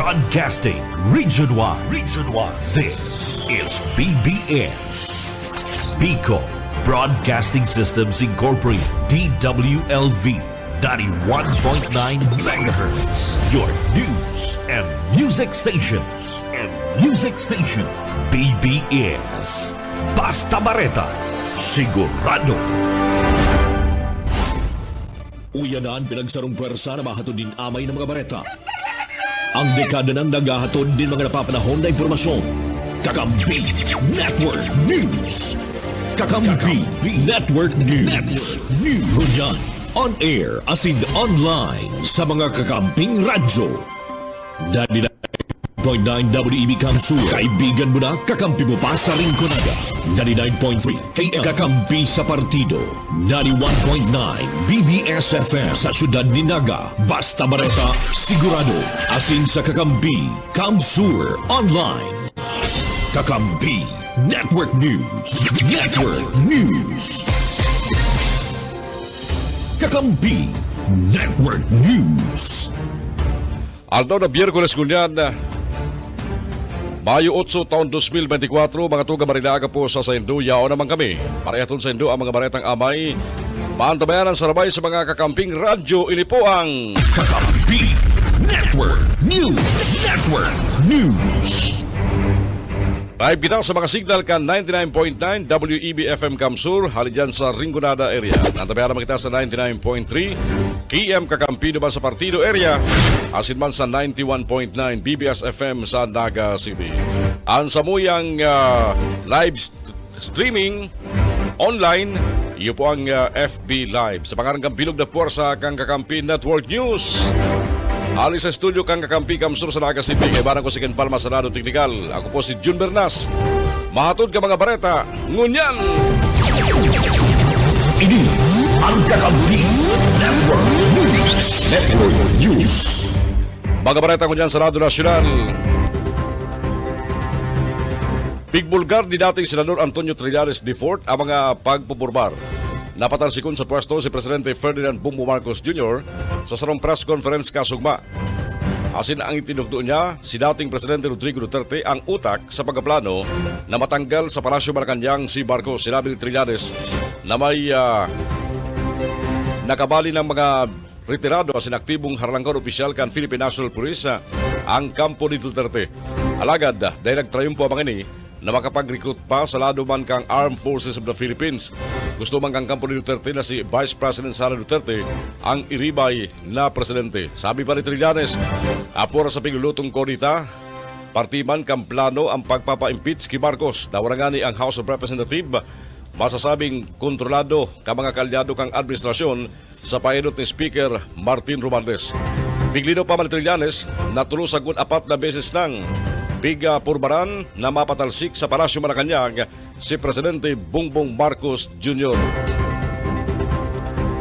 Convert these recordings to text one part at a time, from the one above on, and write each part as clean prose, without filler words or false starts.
Broadcasting Region 1. Region 1. This is BBS. Bicol Broadcasting Systems Incorporated. DWLV. 91.9 MHz. Your news and music stations. BBS. Basta Bareta. Sigurado. Uyanan pinagsarong pwersa na mahatod din amay ng mga bareta. Ang dekada ng naghahatod din mga napapanahon na impormasyon. Kakampi Network News. Kakampi Network News. Runyan, on air as in online sa mga kakamping radyo. 99.9 WEB Kamsur. Kaibigan mo na, kakampi mo pa sa Rinconada. 99.3 KL. Kakampi sa partido. 91.9 BBS FM sa syudad ni Naga. Basta Bareta, sigurado. Asin sa Kakampi, Kamsur Online. Kakampi Network News. Kakampi Network News. Aldaw na Biyerkules kunyan, Mayo 8, taon 2024, mga tuga Marinaga po sa Saindo, yao naman kami. Parehaton sa Saindo ang mga baretang amay. Paantabayanan sa rabay sa mga kakamping radyo, ini po ang Kakampi Network News. Live kita sa mga signal kan 99.9 WEB FM Kamsur, hali dyan sa Rinconada area. Nantabayanan naman kita sa 99.3 KM Kakampi naman sa Partido area. Asin man sa 91.9 BBS FM sa Naga City. Ang samuyang live streaming online, iyo po ang FB Live. Sa pangarang bilog na puwersa kang Kakampi Network News. Alis sa studio kang Kakampi Kamsur sa Naga City. Ibaran ko si Ken Palma sa Lado Teknikal. Ako po si Jun Bernas. Mahatod ka mga bareta. Ngunyan! Ini ang Kakampi Network News. Mga bareta ngunyan sa Lado Nasyonal. Pigbulgar ni dating Senador Antonio Trillanes IV ang mga pagpupurbar. Napatalsikon sa pwesto si Presidente Ferdinand Bongbong Marcos Jr. sa sarong press conference kasugma. Asin ang itinugto niya, si dating Presidente Rodrigo Duterte ang utak sa pagkaplano na matanggal sa Palasyo Malacanang si Marcos. Sinabi ni Trillanes na may nakabali ng mga retirado asin aktibong harlangkon opisyal kan Philippine National Police ang kampo ni Duterte. Alagad, dahil nagtrayumpo ang mga ini, na makapag-recruit pa sa lado man kang Armed Forces of the Philippines. Gusto man kang kampo ni Duterte na si Vice President Sara Duterte ang iribay na presidente. Sabi pa ni Trillanes, apura sa piglulutong konita, partiman kang plano ang pagpapa-impeach kay Marcos. Dawarangani ang House of Representatives, masasabing kontrolado ka mga kalyado kang administrasyon sa painot ni Speaker Martin Romualdez. Biglino pa man ni Trillanes, natulusagon 4 na beses nang biga purbaran na mapatalsik sa Palasyo Malacanang si Presidente Bongbong Marcos Jr.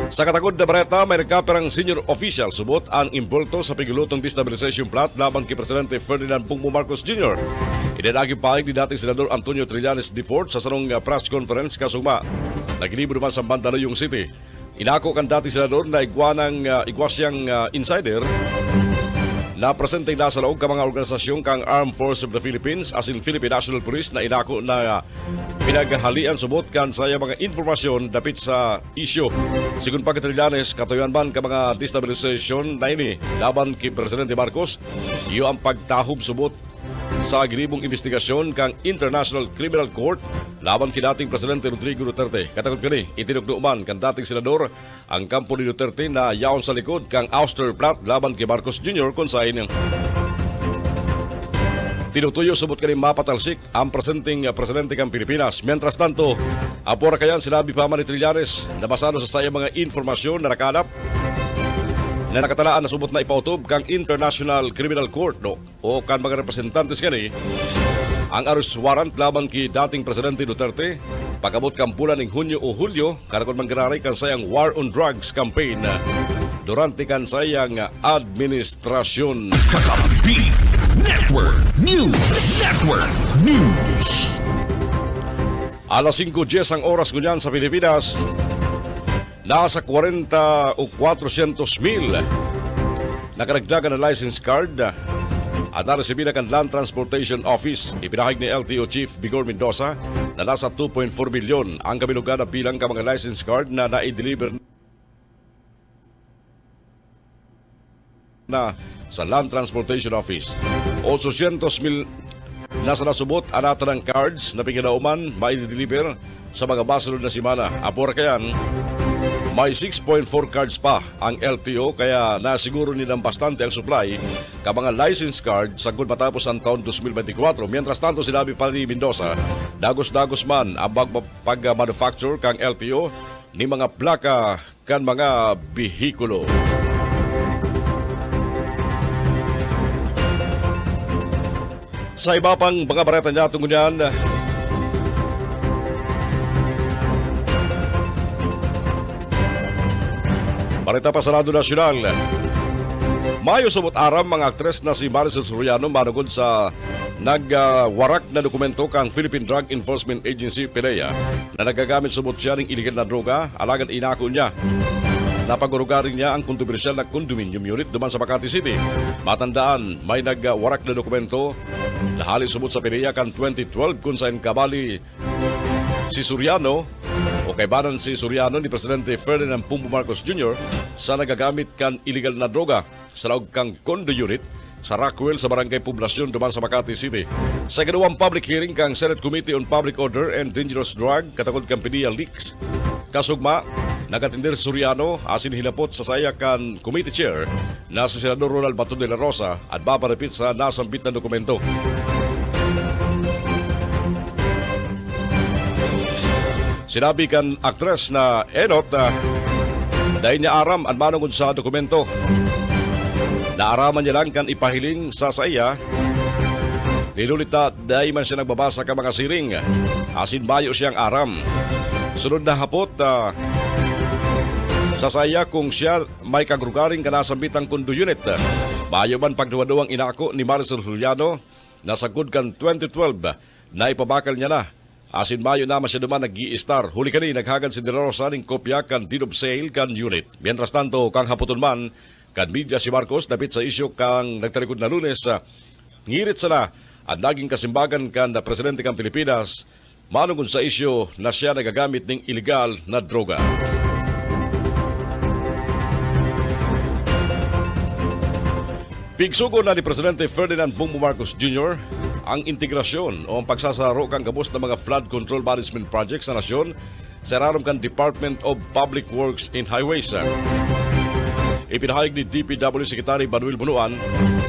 Sa katagod na bareta, may nagkaperang senior official subot ang imbulto sa pigulutong destabilization plot laban kay Presidente Ferdinand Bongbong Marcos Jr. Idinaging paig ni dating Senador Antonio Trillanes IV sa sarong press conference kasugma. Nagilibo naman sa Mandaluyong City. Inako kan dating Senador na igwasyang insider na presente na sa loob ka mga organisasyon kang Armed Forces of the Philippines as in Philippine National Police na inako na pinaghalian subot kan sa mga informasyon dapit sa isyo. Sigun pa Trillanes, katuyan man ka mga destabilization na ini laban kay Presidente Marcos, iyo ang pagtahob subot sa agilibong investigasyon kang International Criminal Court laban kay dating Presidente Rodrigo Duterte. Katakot kani, itinugduman kan dating senador ang kampo ni Duterte na yaon sa likod kang ouster plot laban kay Marcos Jr. kung sa inyong tinutuyo subot kani mapatalsik ang presidente kang Pilipinas. Mientras tanto, apura kayan sinabi pa man ni Trillanes na basado sa sayang mga informasyon na nakalap na nakatalaan na subot na ipautob kang International Criminal Court o kan mga representantes kani ang arrest warrant laban kay dating Presidente Duterte pagabot kang bulan ng Hunyo o Hulyo karakon manggararay kan sayang War on Drugs campaign durante kan sayang administrasyon. Kakampi Network News. Alas 5:10 ang oras ngunyan sa Pilipinas. Nasa 40 o 400,000 nakaragdagan na license card at naresibina kan Land Transportation Office. Ipinahig ni LTO Chief Vigor Mendoza na nasa 2.4 milyon ang kabilugan na bilang ka mga license card na na-deliver na sa Land Transportation Office. 800,000 nasa nasubot anata ng cards na pinginauman ma-deliver sa mga basunod na simana. Apura kayan, may 6.4 cards pa ang LTO kaya nasiguro nilang bastante ang supply ka mga license card sagod matapos ang taon 2024. Mientras tanto, sinabi pa ni Mendoza, dagos-dagos man ang pag-manufacture kang LTO ni mga plaka kan mga bihikulo. Sa iba pang mga bareta niya tungkol yan, bareta pa sa Radyo Nasyonal. Mayo subot aram mga aktres na si Maricel Soriano manugod sa nagwarak na dokumento kang Philippine Drug Enforcement Agency PDEA na nagagamit subot siya ng iligal na droga alagad inako niya. Napagurugarin niya ang kontrobersyal na condominium unit duman sa Makati City. Matandaan, may nagwarak na dokumento na hali subot sa PDEA kan 2012 kung saan kabali si Soriano o kaibanan si Soriano ni Presidente Ferdinand Bongbong Marcos Jr. sa nagagamit kan iligal na droga sa laog kang condo unit sa Rockwell sa Barangay Poblasyon duman sa Makati City. Sa ikaduwang public hearing kang Senate Committee on Public Order and Dangerous Drug katakod kang PDEA leaks, kasugma nagatindir si Soriano asin hinapot sa saya kan committee chair na si Senador Ronald Bato de la Rosa at baparapit sa nasambit na dokumento. Sinabi kan aktres na Enot dahil niya aram ang manungod sa dokumento. Naaraman niya lang kan ipahiling sa saya. Nilulita dahil man siya nagbabasa ka mga siring. Asin bayo siyang aram. Sunod na hapot sa saya kung siya may kagrugaring kanasambitang condo unit. Bayo man pagduwa-duwang inako ni Maricel Soriano na sagod kan 2012 na ipabakal niya na. Asin mayo naman siya duman nag-i-star. Huli kani naghagad si De La Rosa ng kopya kan deed of sale kan unit. Mientras tanto, kang haputon man, kan media si Marcos dapit sa isyo kang nagtalikod na Lunes, ngirit sana at naging kasimbagan kan na Presidente kang Pilipinas, manungod sa isyo na siya nagagamit ng iligal na droga. Pigsugo na ni Presidente Ferdinand Bongbong Marcos Jr. ang integrasyon o ang pagsasaro kang gabos ng mga flood control management projects sa nasyon sa rarom kan Department of Public Works and Highways. Ipinahayag ni DPW Secretary Manuel Bunuan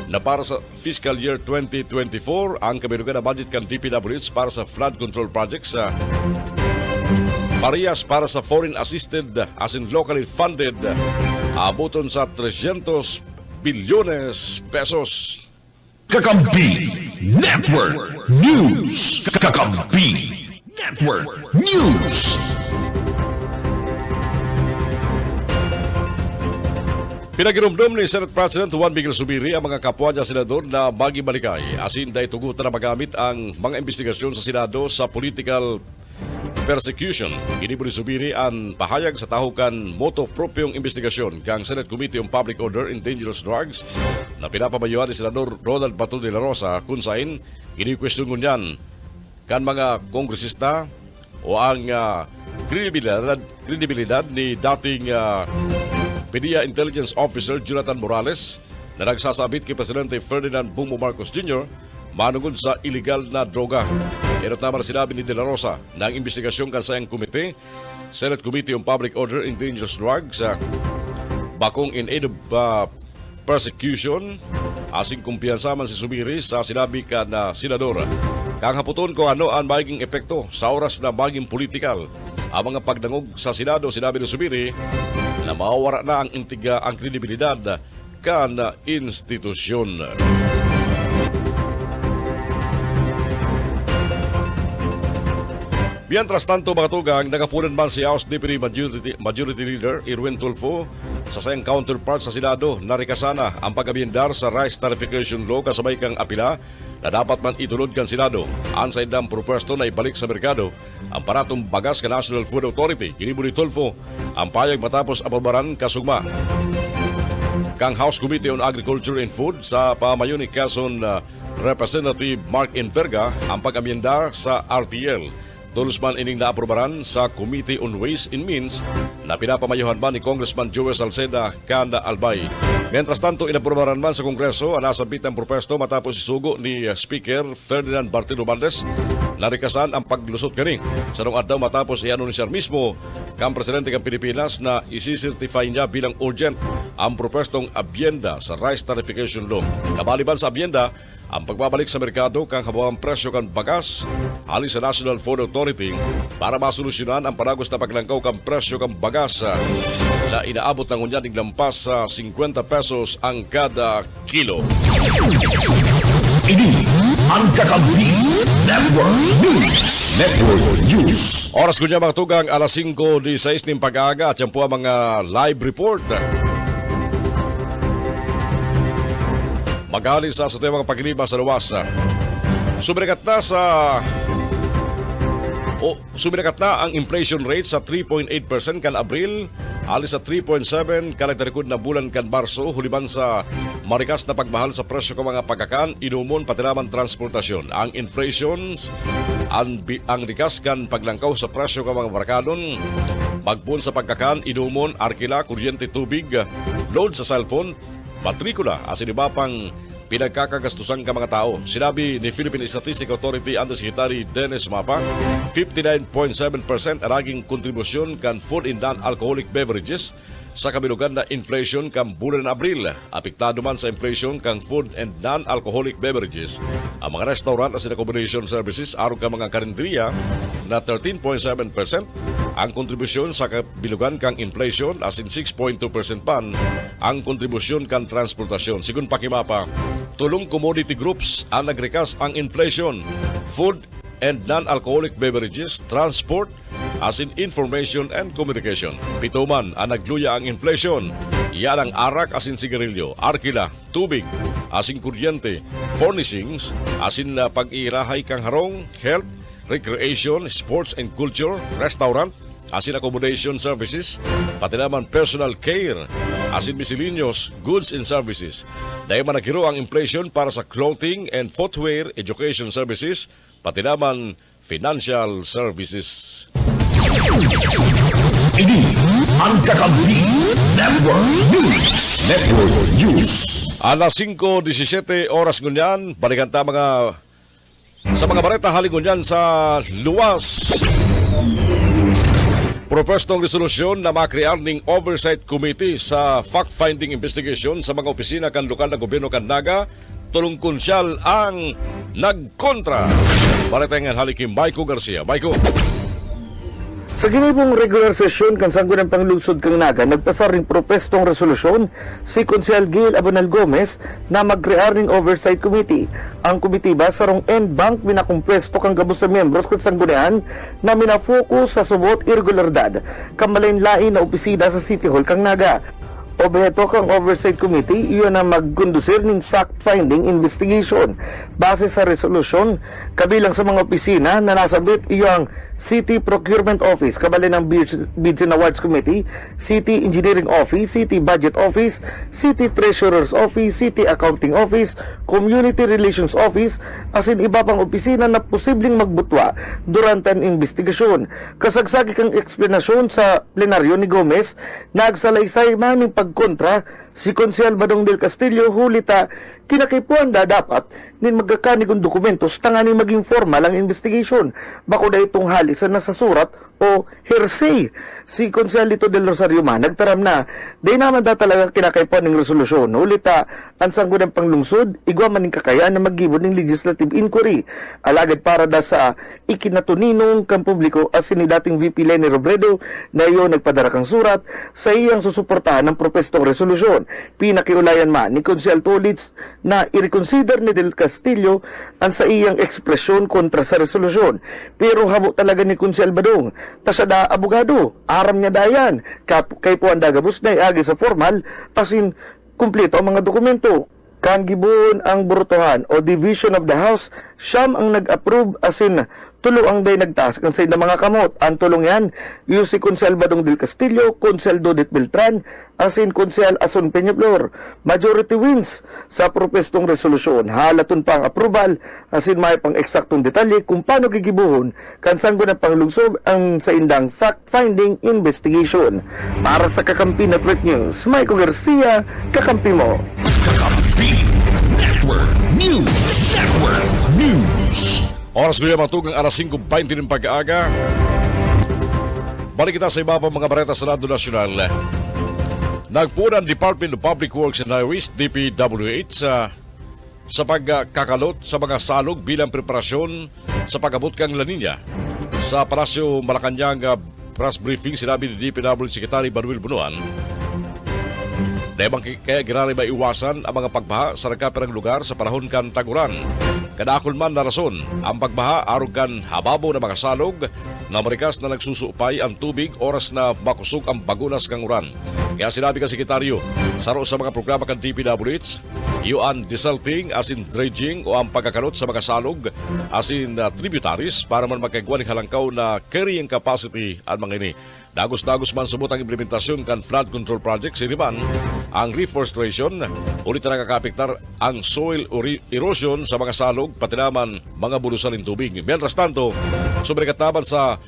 na para sa fiscal year 2024 ang kabirugan na budget kan DPWH para sa flood control projects parehas para sa foreign assisted as in locally funded abuton sa 300 bilyones pesos. Kakampi Network News. Kakampi Network News. Pinagirumdum ni Senate President Juan Miguel Zubiri ang mga kapwa niya senador na bagi-balikay asin dahil tugutan na magamit ang mga investigasyon sa Senado sa political persecution. Ginibuli Zubiri ang pahayag sa tahukan moto propyong investigasyon kang Senate Committee on Public Order and Dangerous Drugs na pinapamayuhan ni Senador Ronald Bato de la Rosa kung saan gini-question ngunyan kan mga kongresista o ang kredibilidad ni dating PDEA Intelligence Officer Jonathan Morales na nagsasabit kay Presidente Ferdinand Bongbong Marcos Jr. manungod sa iligal na droga. Erot naman sinabi ni De La Rosa na ang investigasyon kansayang komite, Senate Committee on Public Order and Dangerous Drugs, bakong in aid of persecution, asing kumpiyansa man si Zubiri sa sinabi ka na senadora. Kang haputon ko ano ang magiging epekto sa oras na maging politikal ang mga pagdangog sa Senado, sinabi ni Zubiri na mawawara na ang kredibilidad kan institusyon. Mientras tanto mga tugang, nagapunan man si House Deputy Majority Leader Irwin Tulfo sa sayang counterpart sa Senado na rikasana ang pag-abiyendar sa Rice Tarification Law kasabay kang apila na dapat man itulod kan Senado. Ansay dam propuesto na ibalik sa merkado ang paratong bagas ka National Food Authority. Ginibuli Tulfo ang payag matapos aprobaran kasugma. kang House Committee on Agriculture and Food sa pamayon ni Quezon Representative Mark Enverga ang pag-amyenda sa RTL. Tulos man ining naaprobaran sa Committee on Ways and Means na pinapamayuhan man ni Congressman Joel Salceda Kanda Albay. Mientras tanto, inaprobaran man sa Kongreso ang nasabit ng propesto matapos isugo ni Speaker Ferdinand Martin Romualdez na rikasan ang paglusot kani. Sa nung adlaw matapos i-anunsar mismo kang Presidente ng Pilipinas na isi-certify niya bilang urgent ang propestong abyenda sa Rice Tarification Law. Kabaliban sa abyenda, ang pagbabalik sa merkado kang habang presyo kan bagas halin sa National Food Authority para masolusyonan ang paragos na paglangkaw kan presyo kan bagas na inaabot ng unyaning lampas sa 50 pesos ang kada kilo. Ini ang Kakampi Network News. Network News. Oras ko niya mga tugang alas 5:16 ng pag-aaga at yan po ang mga live report. Magaling sa mga paglima sa luwas. Sumikat na ang inflation rate sa 3.8% kan Abril, alis sa 3.7 kan nagtarikod na bulan kan Marso, huliban sa marikas na pagmahal sa presyo ng mga pagkakan, inumon pati naman transportasyon. Ang inflation, ang rikas kan paglangkaw sa presyo ng mga barkadon, magpun sa pagkakan, inumon, arkila, kuryente, tubig, load sa cellphone, matrikula, asin iba pang pinagkakagastusan ka mga tao. Sinabi ni Philippine Statistics Authority Undersecretary Dennis Mapa, 59.7% ang naging kontribusyon kan food and non-alcoholic beverages sa kabilugan na inflation kang bulan ng Abril. Apektado man sa inflation kang food and non-alcoholic beverages ang mga restaurant at accommodation services aron ka mga karinderiya na 13.7%. Ang kontribusyon sa kabilugan kang inflation as in 6.2% pan ang kontribusyon kang transportasyon. Sigun pakimapa, tulong commodity groups ang nagrekas ang inflation, food and non-alcoholic beverages, transport, as in information and communication. Pito man ang nagluya ang inflation. Yan ang arak as in sigarilyo, arkila, tubig, as in kuryente, furnishings, as in pag-iirahay kang harong, health, recreation, sports and culture, restaurant, as in accommodation services, pati naman personal care, as in miscellaneous goods and services. Dahil managiro ang inflation para sa clothing and footwear, education services, pati naman financial services. Ini ang Kakampi Network News. Network News. Alas 5:17 oras ngunyan, balikan ta sa mga balita halin ngunyan sa luwas. Propostong resolusyon na makrear ning Oversight Committee sa fact-finding investigation sa mga opisina kan lokal na gobyerno kan Naga, tulong konsyal ang nagkontra. Balita nga halin kay Maiko Garcia. Maiko. Sa ginibong regular sesyon kan Sangguniang Panglungsod kang Naga, nagpasar ring propestong resolusyon si Konsehal Gail Abonal Gomez na mag-crear ning Oversight Committee. Ang komitiba sarong end bank minakumpesto kang gabos sa miyembros kan Sanggunian na minafokus sa subot irregularidad kamalain-lain na opisina sa City Hall kang Naga. Objeto kang Oversight Committee, iyon na magkondusir ng fact-finding investigation. Base sa resolusyon, kabilang sa mga opisina na nasabit iyong City Procurement Office, kabali ng Bids and Awards Committee, City Engineering Office, City Budget Office, City Treasurer's Office, City Accounting Office, Community Relations Office, asin iba pang opisina na posibleng magbutwa durante ang investigasyon. Kasagsagi kang eksplanasyon sa plenaryo ni Gomez, nagsalaysay man ng pagkontra si Konsehal Badong del Castillo, hulita kinakaipuan dapat nin magkakanig ng dokumentos tanganing maging formal ang investigation. Bako na itong halisan na sa surat o hearsay. Si Konsehal Lito del Rosario man nagtaram na day naman talaga kinakaipuan ng resolusyon. Hulita ang Sangguniang Panglungsod igwa man ng kakayaan na maggibon ng legislative inquiry. Alagad para da sa ikinatuninong kang publiko as ni dating VP Leni Robredo na iyon nagpadara kang surat sa iyang susuportahan ng propestong resolusyon. Pinakiulayan man ni Konsehal Tolitz na i-reconsider ni Del Castillo ang sa iyang ekspresyon kontra sa resolusyon. Pero habo talaga ni Konsehal Badong tasya da abogado, aram niya dayan kay Puan Dagabus na iagi sa formal asin kumpleto ang mga dokumento. Kang gibon ang burutuhan o Division of the House, siyam ang nag-approve asin tulo ang day nagtaas kan sa mga kamot. Ang tulong yan, yung si Konsel Badong del Castillo, Konsel Dodit Beltran, asin Konsel Asun Peñablor. Majority wins sa propestong resolusyon. Halaton pa ang approval, asin may pang eksaktong detalye kung paano gigibuhon kan sanggo ng panglungsod ang sa indang fact-finding investigation. Para sa Kakampi Network News, Michael Garcia, Kakampi mo. Kakampi Network News. Network News. Oras ko yung matugang alas 5:20 ng pag-aaga. Balik kita sa iba pang mga bareta sa Radyo Nasyonal. Nagpunan Department of Public Works and Highways, DPWH, sa pagkakalot sa mga salog bilang preparasyon sa pag-abot kang La Nina. Sa Palasyo Malacanang press briefing, sinabi ni DPWH Secretary Manuel Bunuan, dahil kaya ginari maiwasan ang mga pagbaha sa nagkapirang lugar sa panahon kan taguran. Kadakol man na rason, ang pagbaha aron kan hababo na mga salog na marikas na nagsusupay ang tubig oras na makusog ang bagunas kang uran. Kaya sinabi ka Sekretaryo, saro sa mga programa kan DPWH, yung desalting as in dredging o ang pagkakalot sa mga salog as in tributaries para man magkagawa ng halangkaw na carrying capacity ang mga ini. Dagos-dagos man subot ang implementasyon kan flood control project sa Iriban, ang reforestation, ulit na nakakapektar ang soil erosion sa mga salog, pati naman mga bulusan ng tubig. Mientras tanto, sobre kataban sa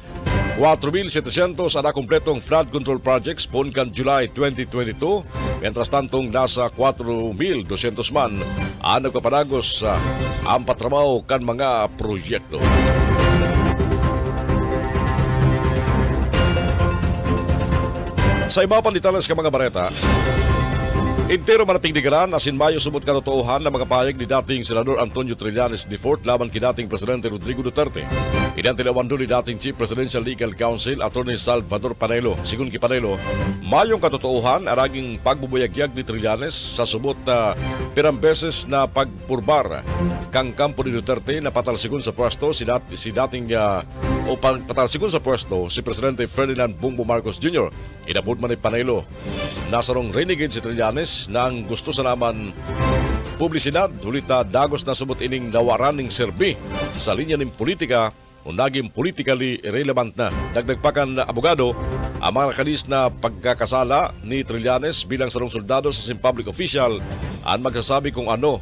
4,700 ang kompletong flood control projects pon kan July 2022, mientras tantong nasa 4,200 man ang nagpapadagos ang patrabaho kan mga proyekto. Sa iba pang detalles ka mga bareta, entero manapigdigaran asin mayo sumot katotohan na mga payag ni dating Senador Antonio Trillanes IV laban kay dating Presidente Rodrigo Duterte. Inantilawan doon ni dating Chief Presidential Legal Counsel Attorney Salvador Panelo. Sigun kay Panelo, mayong katotohan araging pagbubuyagyag ni Trillanes sa subot pirang beses na pagpurbar kang kampo ni Duterte na patalsigon sa pwesto si dating patalsigon sa pwesto si Presidente Ferdinand Bongbong Marcos Jr. Inabot man ni Panelo nasarong renegade si Trillanes na ang gusto sa naman publisidad, hulita dagos na sumot ining nawaran ng serbi sa linya ng politika o naging politically irrelevant na. Dagdag pa kan abogado, ang mga nakalis na pagkakasala ni Trillanes bilang sarong soldado sa public official ang magsasabi kung ano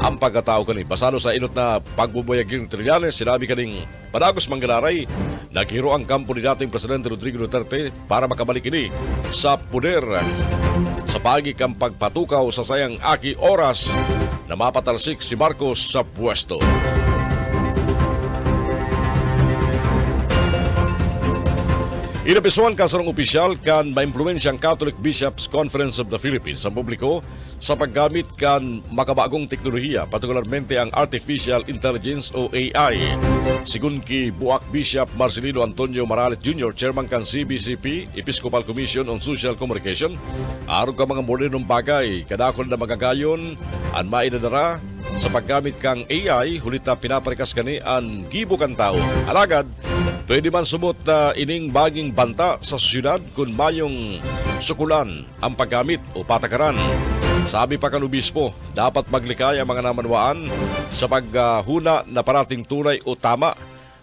ang pagkatao kani. Basado sa inot na pagbubuyagin ni Trillanes, sinabi kaning padagos manggalaray, naghiro ang kampo ni dating Presidente Rodrigo Duterte para makabalik ini sa puder sa pagi kang pagpatukaw sa sayang aki oras na mapatalsik si Marcos sa pwesto. Inapisuan ka sarong opisyal kan maimpluwensyang Catholic Bishops Conference of the Philippines sa publiko sa paggamit kan makabagong teknolohiya, partikularmente ang Artificial Intelligence o AI. Sigun ki Buak Bishop Marcelino Antonio Morales Jr., Chairman kan CBCP, Episcopal Commission on Social Communication, aron ka mga modernong bagay, kadakol na magagayon, ang maidadara sa paggamit kang AI, hulita pinaparikas kani ang gibo kan tao. Alagad, pwede man sumot na ining baging banta sa syudad kung mayong sukulan ang paggamit o patakaran. Sabi pa kan obispo, dapat maglikay ang mga namanwaan sa paghuna na parating tunay o tama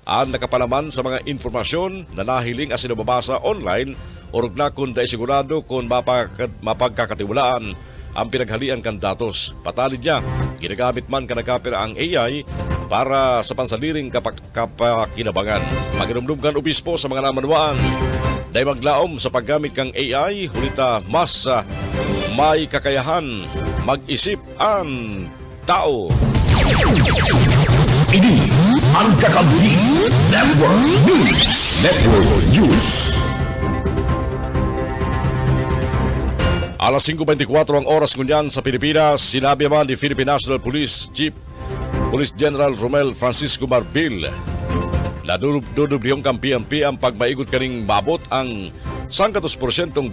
ang nakapalaman sa mga informasyon na nahiling as sinababasa online o rugna kung da sigurado kung mapagkakatiwalaan ang pinaghalian kan datos. Patalid niya, ginagamit man kanagkapira ang AI para sa pansaliring kapakinabangan. Magdumdum kan obispo sa mga namanwaan dahil maglaom sa paggamit kang AI, hulita mas may kakayahan mag-isip ang tao. Ini ang Kakampi Network News. Network News. Alas 5:24 ang oras ngunyan sa Pilipinas, sinabi naman ni Philippine National Police Chief Police General Romel Francisco Marbil na dudublihong kang PNP ang pagmaigot kaning mabot ang 100%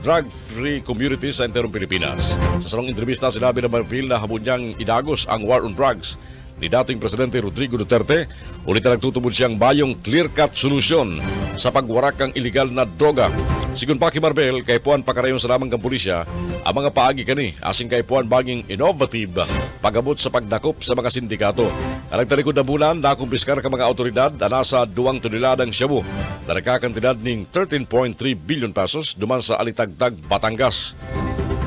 drug-free community sa enterong Pilipinas. Sa sarong entrevista, sinabi ng Marbil na habon niyang idagos ang war on drugs ni dating Presidente Rodrigo Duterte, ulit na nagtutubod siyang bayong clear-cut solusyon sa pagwarak ng illegal na droga. Sigun pa Marbel, kay puan pakarayon sa lamang kang pulisya, ang mga paagi kani, asing kay puan baging innovative, pagabot sa pagdakop sa mga sindikato. Ang nagtalikod na bulan, nakumpiskar ka mga autoridad, na nasa 2 toneladang shabu, na nagkakantidad ng 13.3 billion pesos duman sa Alitagtag, Batangas.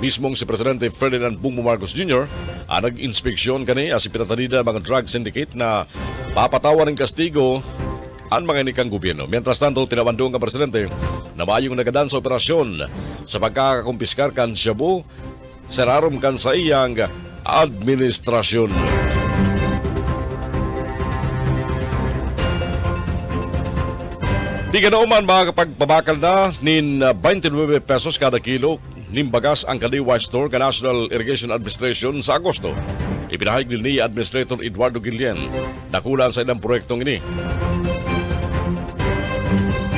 Mismong si Presidente Ferdinand Bongbong Marcos Jr. ang nag-inspeksyon kani as ipinatalida mga drug syndicate na papatawan ng kastigo ang mga inikang gobyerno. Mientras tanto, tinawandong ang Presidente na maayong nagadan sa operasyon sa pagkakakumpiskar kan shabu sa rarom kan sa iyang administrasyon. Di ganauman makakapagpabakal na nin 29 pesos kada kilo nimbagas ang Kaliwa Store ka National Irrigation Administration sa Agosto. Ipinahayag ni Administrator Eduardo Guillen na kulang sa ilang proyektong ini.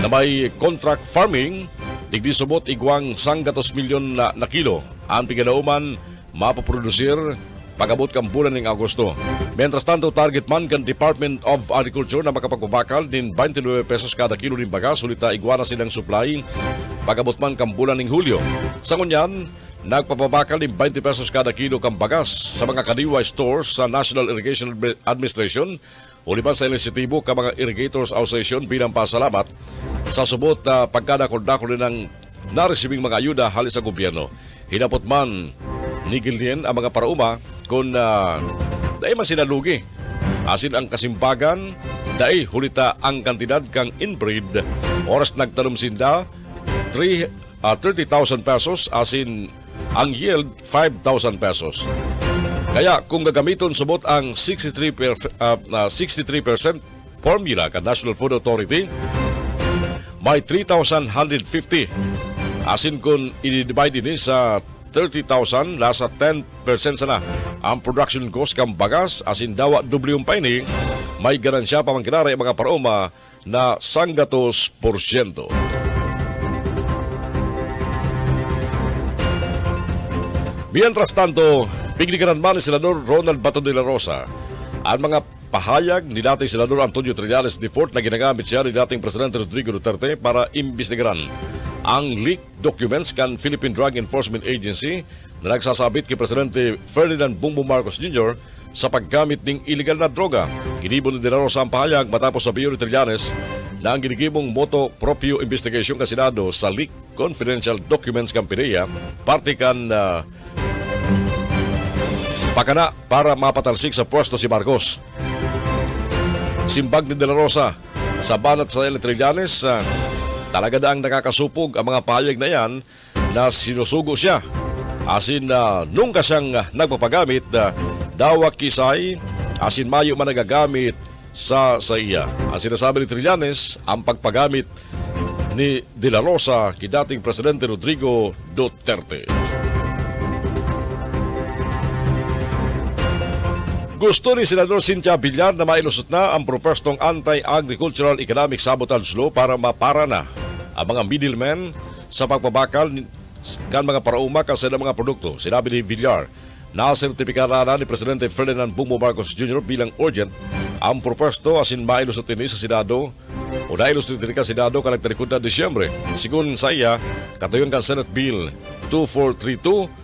Na may contract farming, digdi subot igwang 100 milyon na kilo ang piganauman mapaprodusir pagabot kang bulan ng Agosto. Mientras tanto, target man kan Department of Agriculture na makapagpabakal din 29 pesos kada kilo ng bagas, ulita igwana silang supply pagabot man kang bulan ng Hulyo. Sa ngunyan, nagpapabakal din 20 pesos kada kilo kang bagas sa mga Kaliwa stores sa National Irrigation Administration uliban sa inisitibo ka mga Irrigators Association bilang pasalamat sa subot na pagkadakol-dakol ng naresibing mga ayuda halis sa gobyerno. Hinapot man ni Guillen ang mga parauma kung dahil man sinalugi. Asin ang kasimbagan, dahil hulita ang kantidad kang inbreed, oras nagtanong sinda 30,000 pesos, asin ang yield 5,000 pesos. Kaya kung gagamiton subot ang 63% formula ka National Food Authority, may 3,150. Asin kung i-divide ini sa 30,000, nasa 10% sana ang production cost kang bagas, asin dawa dublong pa ini, may ganansya pa man kinara mga parauma na 100%. Mientras tanto, piglikaran man ni Senador Ronald Bato de la Rosa ang mga pahayag ni dating Senador Antonio Trillanes IV na ginagamit siya ni dating Presidente Rodrigo Duterte para imbestigaran ang leaked documents kan Philippine Drug Enforcement Agency na nagsasabit kay Presidente Ferdinand Bongbong Marcos Jr. sa paggamit ng illegal na droga. Ginibon ni De La Rosa ang pahayag matapos sabihin ni Trillanes na ang ginigibong moto proprio investigation ka Senado sa leaked confidential documents kan PDEA parte kan pakana para mapatalsik sa pwesto si Marcos. Simbag ni De La Rosa sa banat sa Trillanes, talaga daang nakakasupog ang mga pahayag na yan na sinusugo siya. Asin na nung siyang nagpapagamit, dawak kisay, asin mayo man nagagamit sa iya. Ang sinasabi ni Trillanes, ang pagpagamit ni De La Rosa kay dating Presidente Rodrigo Duterte. Gusto ni Senador Cynthia Villar na mailusot na ang propostong Anti-Agricultural Economic Sabotage Law para mapara na ang mga middlemen sa pagpabakal kan mga parauma sa mga produkto. Sinabi ni Villar na sertipikara na ni Presidente Ferdinand Bongbong Marcos Jr. bilang urgent ang proposto asin mailusot ini sa Senado o nailusot ini ka Senado ka nagtalikod na Disyembre. Sigun sa iya, katuyon kan Senate Bill 2432,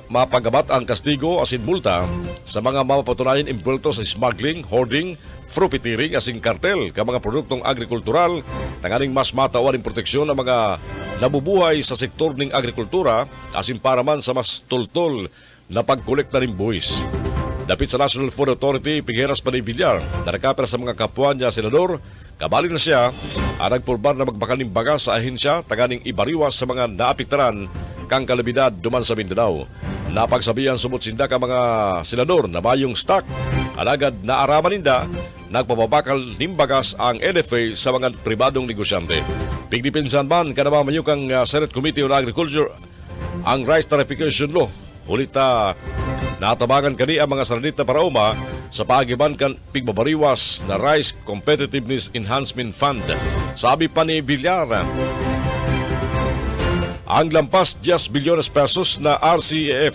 mapagabat ang kastigo asin multa sa mga mapatunayan impulto sa smuggling, hoarding, profiteering asin kartel ka mga produktong agrikultural tanganing mas matawan ng proteksyon ng mga nabubuhay sa sektor ng agrikultura asin para man sa mas tultol na pagkolekta ng buwis. Dapit sa National Food Authority, pigiras pa ni Villar na nakapera sa mga kapwa niya senador, kabali na siya ang nagpurban na magbakal ng bagas sa ahensya tanganing ibariwas sa mga naapektaran kang kalabidad duman sa Mindanao. Napagsabihan sumot sinda ka mga senador na mayong stock alagad na araman ninda nagpapabakal nimbagas ang NFA sa mga pribadong negosyante. Pigdipinsan man kanamamayukang Senate Committee on Agriculture ang Rice Tarification Law. Ulita natabangan kani ang mga sanadita parauma sa pagiban kan pigbabariwas na Rice Competitiveness Enhancement Fund. Sabi pa ni Villar, ang lampas 10 bilyones pesos na RCEF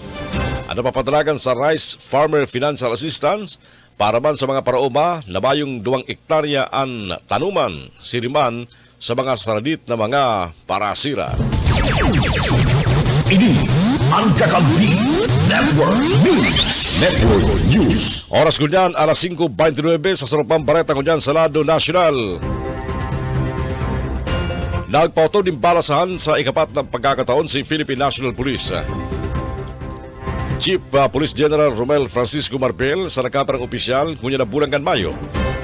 ang napapadalagan sa Rice Farmer Financial Assistance para man sa mga parauma na mayong 2 hektarya ang tanuman, siriman, sa mga saradit na mga parasira. Ini ang Kakampi Network News. Oras kunyan, alas 5:29 sa sarupang bareta kunyan sa lado nasyonal. Nagpauto din balasahan sa ikapat ng pagkakataon si Philippine National Police. Chief Police General Romel Francisco Marbel sa nakaparang opisyal ngunya na bulan kan Mayo.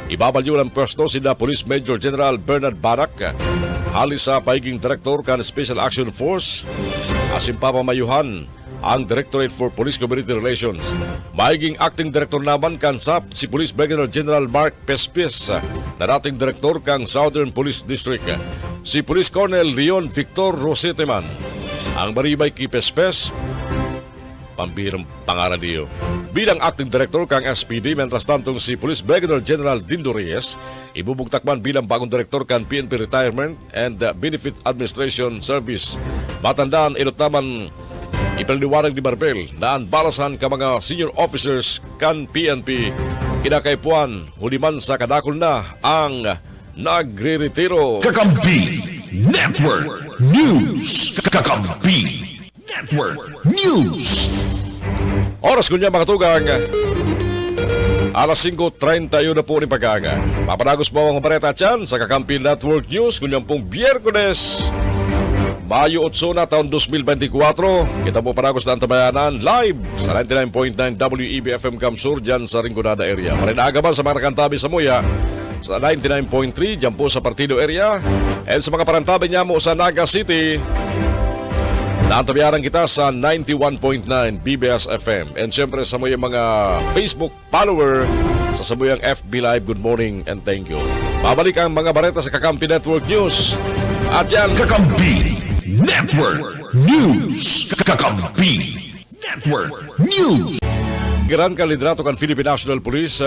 Ibabalyo ng pwesto si Police Major General Bernard Barak, halis sa pagiging Director kan Special Action Force, asin papamayuhan ang Directorate for Police Community Relations. Maiging Acting Director naman kan SAP si Police Brigadier General Mark Pespes, na dating Director kang Southern Police District. Si Police Colonel Leon Victor Roseteman ang maribay kay Pespes, pambirang pangalan niyo, bilang Acting Director kang SPD, mentras tantong si Police Brigadier General Dindo Reyes ibubugtakman bilang bagong Director kan PNP Retirement and Benefit Administration Service. Matandaan ilot naman ipaliliwanag ni Marbel na ang balasan ka mga senior officers kan PNP kinakaipuan huliman sa kadakol na ang nagre-retiro. Kakampi Network News. Kakampi Network News. Oras kunya mga tugang, alas 5:31 na po ni pagkanga. Papanagos po ang bareta dyan sa Kakampi Network News kunyang pong Biyerkunes, Mayo 8 na taon 2024. Kita po panagos na ang tabayanan live sa 99.9 WEB-FM Kamsur dyan sa Rinconada area. Marinagaman sa mga nakantabi sa Muya sa 99.3 dyan po sa Partido area, and sa mga parantabi niya mo sa Naga City. Naantabiyaran kita sa 91.9 BBS FM, and syempre sa mga Facebook follower sa Samuyang FB Live, good morning and thank you. Babalik ang mga bareta sa Kakampi Network News. At yan, Kakampi Network News. Kakampi Network News. Gran kaliderato kan Philippine National Police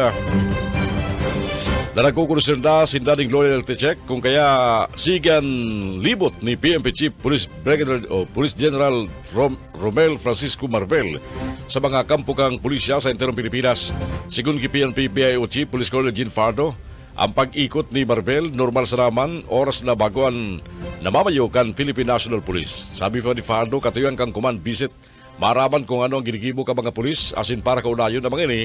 na nagkukulusyon si dating loyalty check kung kaya sigan libot ni PNP Chief Police Brigadier o Police General Romel Francisco Marbel sa mga kampo kang pulisya sa interong Pilipinas. Sigun ki PNP PIO Chief Police Colonel Jean Fardo, ang pag-ikot ni Marbel normal sa naman oras na baguan namamayo kan Philippine National Police. Sabi pa ni Fardo, katuyuan kang command visit maraman kung ano ang ginigibo ka mga pulis asin para kaunayon na mga ini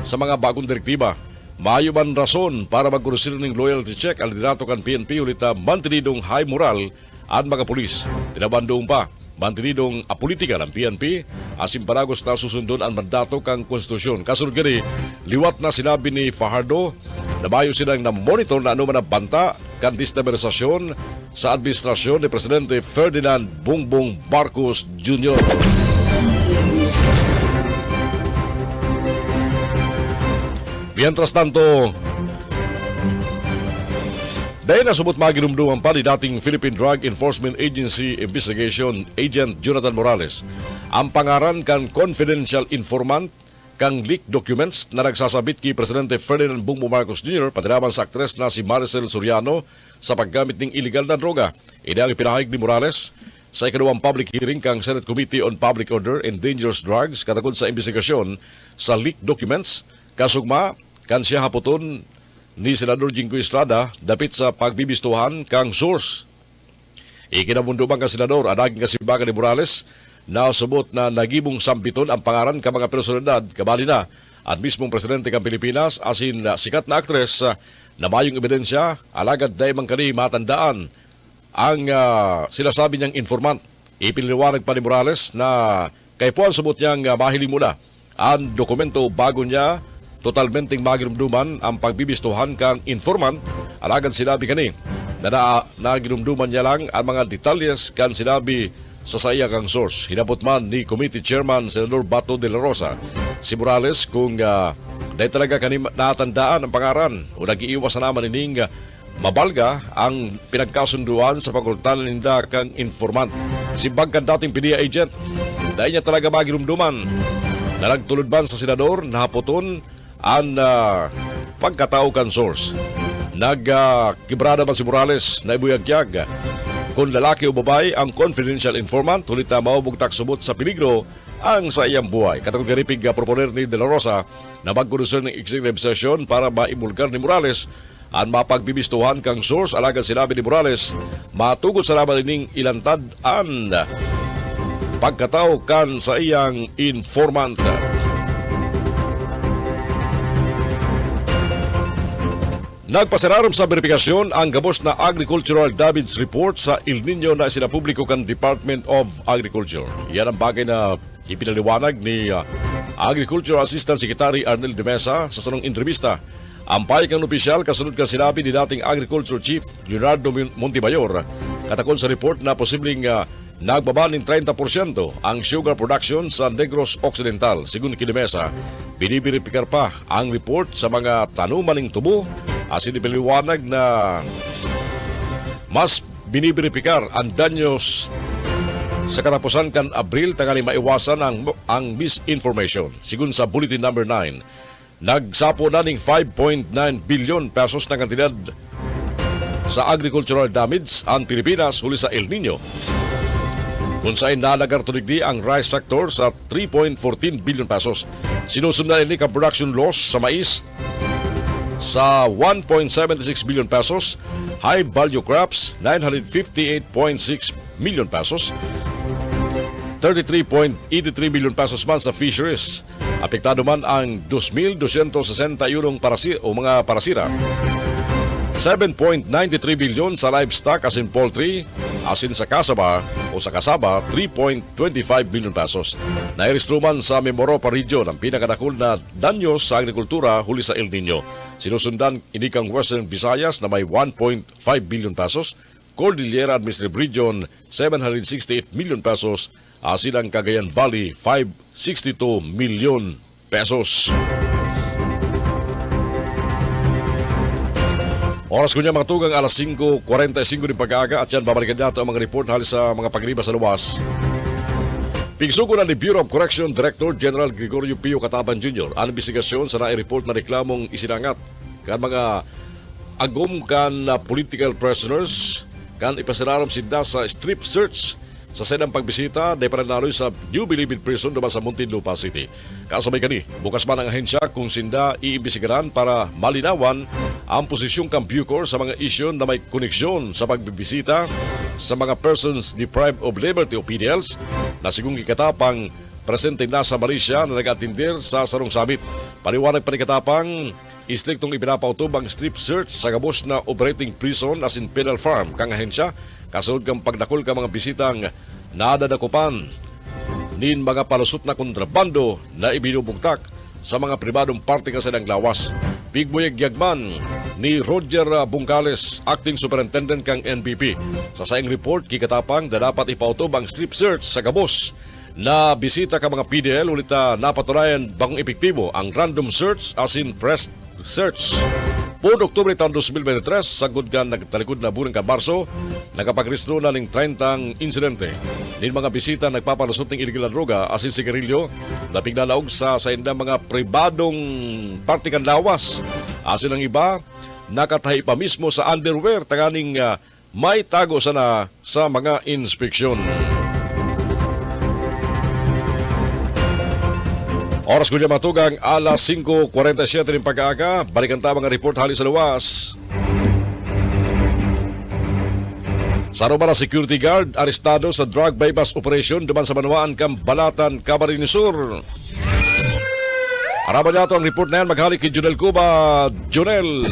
sa mga bagong direktiba. Maayo man rason para magkurusir ng loyalty check ang liderato kan PNP ulita mantinidong high moral ang mga pulis. Tinabandong pa, mantinidong apolitika ng PNP asin paragos na susundon ang mandato kang konstitusyon. Kasunod gani, liwat na sinabi ni Fajardo na mayo silang na-monitor na anuman ang banta kan destabilisasyon sa administrasyon ni Presidente Ferdinand Bongbong Marcos Jr. Mientras tanto, dahil nasubot magirumduman pa ni dating Philippine Drug Enforcement Agency Investigation Agent Jonathan Morales ang pangaran kan confidential informant kang leak documents na nagsasabit kay Presidente Ferdinand Bongbong Marcos Jr. patiraman sa aktres na si Maricel Soriano sa paggamit ng illegal na droga. Ini ang ipinahayag ni Morales sa ikalawang public hearing kang Senate Committee on Public Order and Dangerous Drugs katakod sa investigasyon sa leak documents. Kasugma kan siya haputon ni Senador Jinggoy Estrada dapit sa pagbibistuhan kang source. Ikinabundumang ka Senador ang naging kasibagan ni Morales na subot na nagibong sambiton ang pangaran ka mga personalidad kabali na at mismong presidente kang Pilipinas asin sikat na aktres na mayong ebidensya alagad dahil man kani matandaan ang sinasabi niyang informant. Ipiniliwanag pa ni Morales na kay Puan subot niyang mahiling muna ang dokumento bago niya totalmenteng magirumduman ang pagbibistuhan kang informant. Alagad sinabi kani na nagirumduman niya lang ang mga detalyes kan sinabi sa saya kang source. Hinapot man ni Committee Chairman Senador Bato de la Rosa si Morales kung dahil talaga kani natandaan ang pangaran o nag-iiwas na naman ining mabalga ang pinagkasunduan sa pagkultalan ninda kang informant. Si Bagkan dating PDEA agent dahil niya talaga magirumduman na nagtulod ban sa senador na hapoton ang pagkatao kan source. Nagkibrada man si Morales na ibuyagyag kung lalaki o babae ang confidential informant, tulit na maubugtak subot sa peligro ang sa iyang buhay. Katong garipig proponer ni De La Rosa na magkulusyon ng executive session para maibulgar ni Morales Ang mapagbibistuhan kang source alagad sinabi ni Morales, matugod sa laban ining ilantad an pagkataw kan sa iyang informant. Nagpasirarom sa verifikasyon ang gabos na agricultural damage report sa El Nino na sinapubliko kan Department of Agriculture. Yan ang bagay na ipinaliwanag ni Agriculture Assistant Secretary Arnel de Mesa sa sanong entrevista. Ang payag ng opisyal kasunod kan sinabi ni dating Agriculture Chief Leonardo Montemayor katakon sa report na posibleng nagbaba ng 30% ang sugar production sa Negros Occidental. Sigun kini Mesa, binibiripikar pa ang report sa mga tanumaning tubo asin ipiliwanag na mas binibiripikar ang danyos sa katapusan kan Abril tangali maiwasan ang misinformation. Sigun sa Bulletin Number 9, nagsapo na ng 5.9 billion pesos na kantidad sa agricultural damage ang Pilipinas huli sa El Nino. Kung saan nalagartunig ang rice sector sa 3.14 billion pesos. Sinusundan ini ang production loss sa mais sa 1.76 billion pesos, high value crops 958.6 million pesos, 33.83 billion pesos man sa fisheries. Apektado man ang 2,261 mga parasira. 7.93 billion sa livestock asin poultry, asin sa kasaba 3.25 billion pesos. Nairestro man sa Memoropa Region ang pinakadakol na danyos sa agrikultura huli sa El Nino. Sinusundan inikang Western Visayas na may 1.5 billion pesos, Cordillera Administrative Region 768 million pesos, asin ang Cagayan Valley 562 million pesos. Oras ko niya mga tugang alas 5:45 ng pag-aaga at yan babalikan nato ang mga report halis sa mga pagriba sa luwas. Pigsugo na ni Bureau of Correction Director General Gregorio Pio Cataban Jr. ang investigasyon sa nai-report na reklamong isinangat kan mga agom kan political prisoners kan ipasirarom sinda sa strip search sa senang pagbisita de pananaloy sa New Bilibid Prison duman sa Muntinlupa City. Kasabay kani, bukas man ang ahensya kung sinda iimbisigaran para malinawan ang posisyong kang Bucor sa mga isyon na may koneksyon sa pagbibisita sa mga persons deprived of liberty o PDLs na sigong ikatapang presente na sa Malaysia na nag-atindir sa Sarong Sabit. Paliwanag pa ni Katapang, istriktong ipinapautob ang strip search sa gabos na operating prison as in penal farm kang ahensya kasunod kang pagdakol ka mga bisitang nadadakupan nin mga palusot na kontrabando na ibinubugtak sa mga pribadong parte nga sa lawas. Bigboyeg yagman ni Roger Bungales, Acting Superintendent kang NPP. Sa saing report, kikatapang na dapat ipautob ang strip search sa gabos na bisita ka mga PDL ulit napatunayan bagong epektibo ang random search as in press search. Po Oktubre taon 2023, sagod ka nagtalikod na bulan ka Marso, nagapagresto na ng 30 insidente. Nin mga bisita nagpapalusot ng illegal droga asin sigarilyo na pignalaog sa inda mga pribadong partikan lawas. Asin ang iba, nakatahi pa mismo sa underwear tanganing may tago sana sa mga inspeksyon. Oras ko niya matugang alas 5:47 ng pag-aaga. Balikan ta mga report halis sa luwas. Sa Romana Security Guard, arestado sa drug bypass operation duman sa Manuaan kang Balatan, Camarines Sur. Araban niya ito ang report na yan. Maghalik kay Junel Cuba. Junel.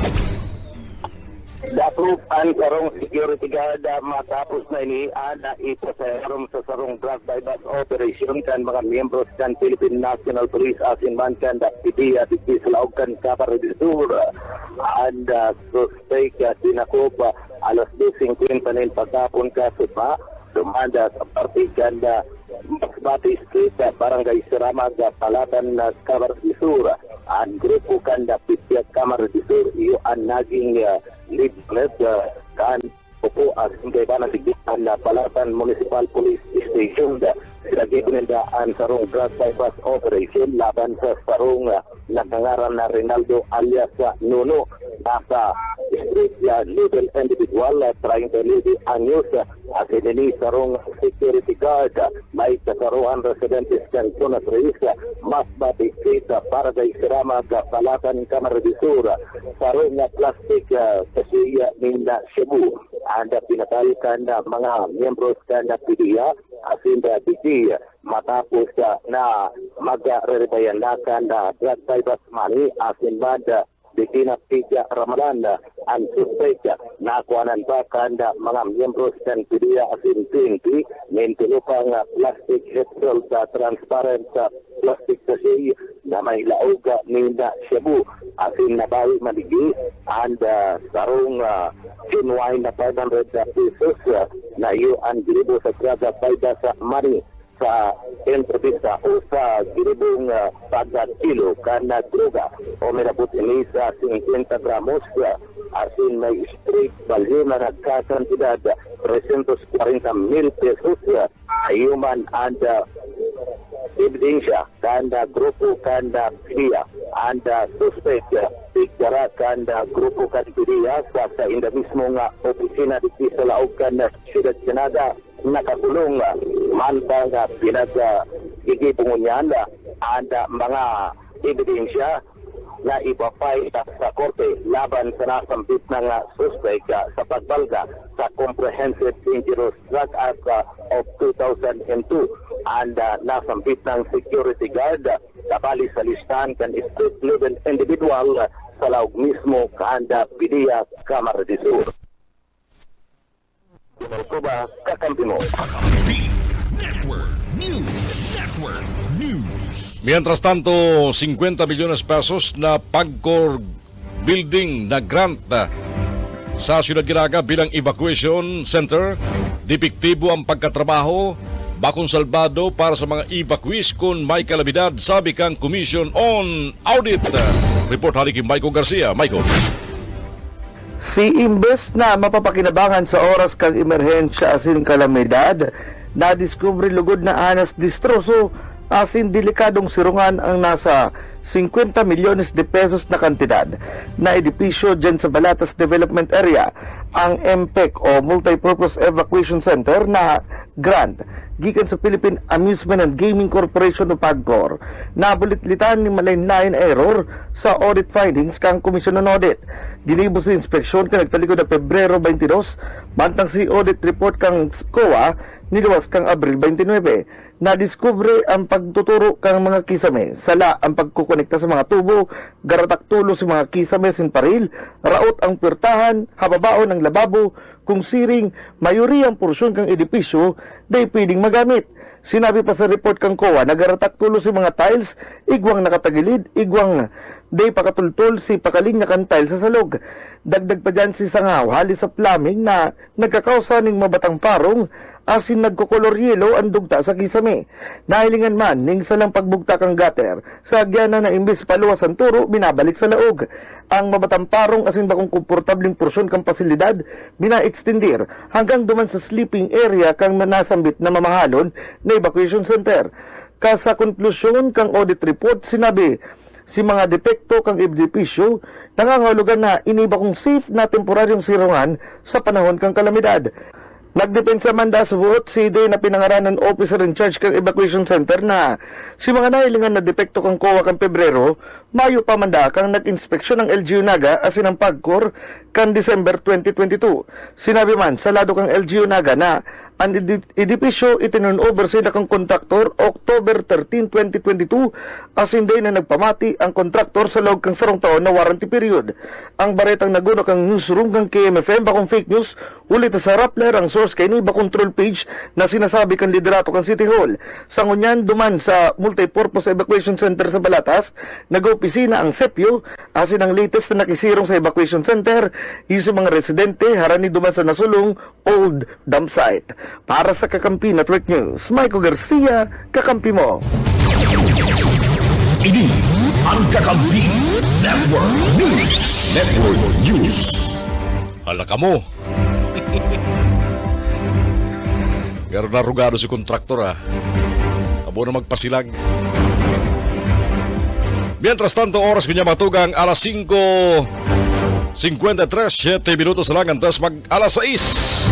Dapat ang sarong security guard matapos na iniaan na ipasayarong sa sarong drug bypass operation kan mga miyembros kan Philippine National Police asin man kan PDEA at islaog kan Camarines Sur and suspect dinakop alas 2:50 ng pagkapon kaso pa dumanda sa partikan Masbate Street, Barangay Siramag, Palatan, Camarines Sur. Ang grupo kan Pitya Camarines Sur iyo ang naging lead kan upo ang kaibanan sigditan na Palatan Municipal Police Station sila gibinenda ang sarong drug bypass operation laban sa sarong nakangaran na Rinaldo alias Nuno nasa street level individual trying to lead unused as ini sarong security guard may kasaruhan residentes kan Tunas Reis mas batikit Paradise Ramag Palatan Kamaradisur sarong plastik kasi minda Cebu anda pinatalkan mga miyembros kan PDEA asinda DJ matapos na magre-rebayanakan na drug bypass money asin banda Dikina Tiga Ramadan ang suspect na kuanan pa kanda mga miyembros kan PDEA asin PNP nintulupang plastic headset sa transparent plastic kasi na may laog ninda Cebu asin nabawi maligi and sarong genuine na 500 pesos na iyo ang gilibo sa drug bypass money sa entrevista o sa giribong pagkakilo kana droga o mirabot ini sa 50 gramos asin may street value na nagkakantidad 340,000 pesos human and ebidensya kanda grupo kanda PDEA and suspect picture kanda grupo kanda PDEA sa inda mismo nga opisina dito sa laog kanda siyudad Canada nakatulong mantang pinag-igipungunyan at mga ebidensya na ipapay sa korte laban sa nasampit ng suspect sa pagbalga sa Comprehensive Dangerous Drug Act of 2002 and nasampit ng security guard kabali sa listahan kan street level individual sa laog mismo kanda PDEA Camarines Sur. Kuba, kakampi mo. Kakampi Network News. Network News. Mientras tanto, 50 milyones pesos na Pagcor building na grant sa Ciudad Ginaga bilang evacuation center. Depektibo ang pagkatrabaho, bakong salbado para sa mga evacuees kung may kalabidad, sabi kang Commission on Audit. Report hari kay Michael Garcia. Michael. Si imbes na mapapakinabangan sa oras kang emerhensya asin kalamidad, nadiskubre lugod na anas distroso asin delikadong sirungan ang nasa 50 milyones de pesos na kantidad na edipisyo dyan sa Balatas Development Area, ang MPEC o Multipurpose Evacuation Center na grant gikan sa Philippine Amusement and Gaming Corporation o PAGCOR. Nabulit-litan ni malain-lain error sa audit findings kang Commission on Audit. Ginibo sa inspeksyon ka nagtalikod na Pebrero 22, bantang si audit report kang COA niluwas kang Abril 29. Nadiskubre ang pagtuturo kang mga kisame, sala ang pagkukonekta sa mga tubo, garatak tulo sa mga kisame sin paril, raot ang pirtahan, hababaon ng lababo, kung siring, mayuri ang porsyon kang edipisyo, day pwedeng magamit. Sinabi pa sa report kang COA, nagaratak tulo sa mga tiles, igwang nakatagilid, igwang day pakatultol si pakaling na kan tiles sa salog. Dagdag pa dyan si Sangaw, halis sa plumbing na nagkakausa ning mabatang parong, asin nagkukolor yelo ang dugta sa kisame. Nahilingan man ning salang pagbugta kang gutter sa agyana na imbis paluwas ang turo binabalik sa laog. Ang mabatang parong asin bakong komportabling porsyon kang pasilidad bina-extendir hanggang duman sa sleeping area kang nasambit na mamahalon na evacuation center. Kasa konklusyon kang audit report sinabi si mga depekto kang edipisyo nangangahulugan na iniba kong safe na temporaryong sirungan sa panahon kang kalamidad. Nagdepensa man da sa buot si Day na pinangaranan officer in charge kang evacuation center na si mga nahilingan na depekto kang COA kang Pebrero, Mayo pa man da kang nag-inspeksyon ng LGU Naga asin ang PAGCOR kang December 2022. Sinabi man sa lado kang LGU Naga na ang edipisyo itinurn over sila kang kontraktor October 13, 2022 asin day na nagpamati ang kontraktor sa loob kang sarong taon na warranty period. Ang baretang naguno kang newsroom kang KMFM bakong fake news ulit sa Rappler ang source kay ni ba control page na sinasabi kang liderato kang City Hall. Sa ngunyan duman sa Multipurpose Evacuation Center sa Balatas, nag-opisina ang SEPIO asin ang latest na nakisirong sa evacuation center iso mga residente harani duman sa nasulong old dump site. Para sa Kakampi Network News, Michael Garcia, Kakampi mo. Ini ang Kakampi Network News. Network News. Hala ka mo. Pero narugado si kontraktor abo na magpasilag. Mientras tanto, oras kanya matugang alas 5 53, 7 minutos lang antas mag alas 6.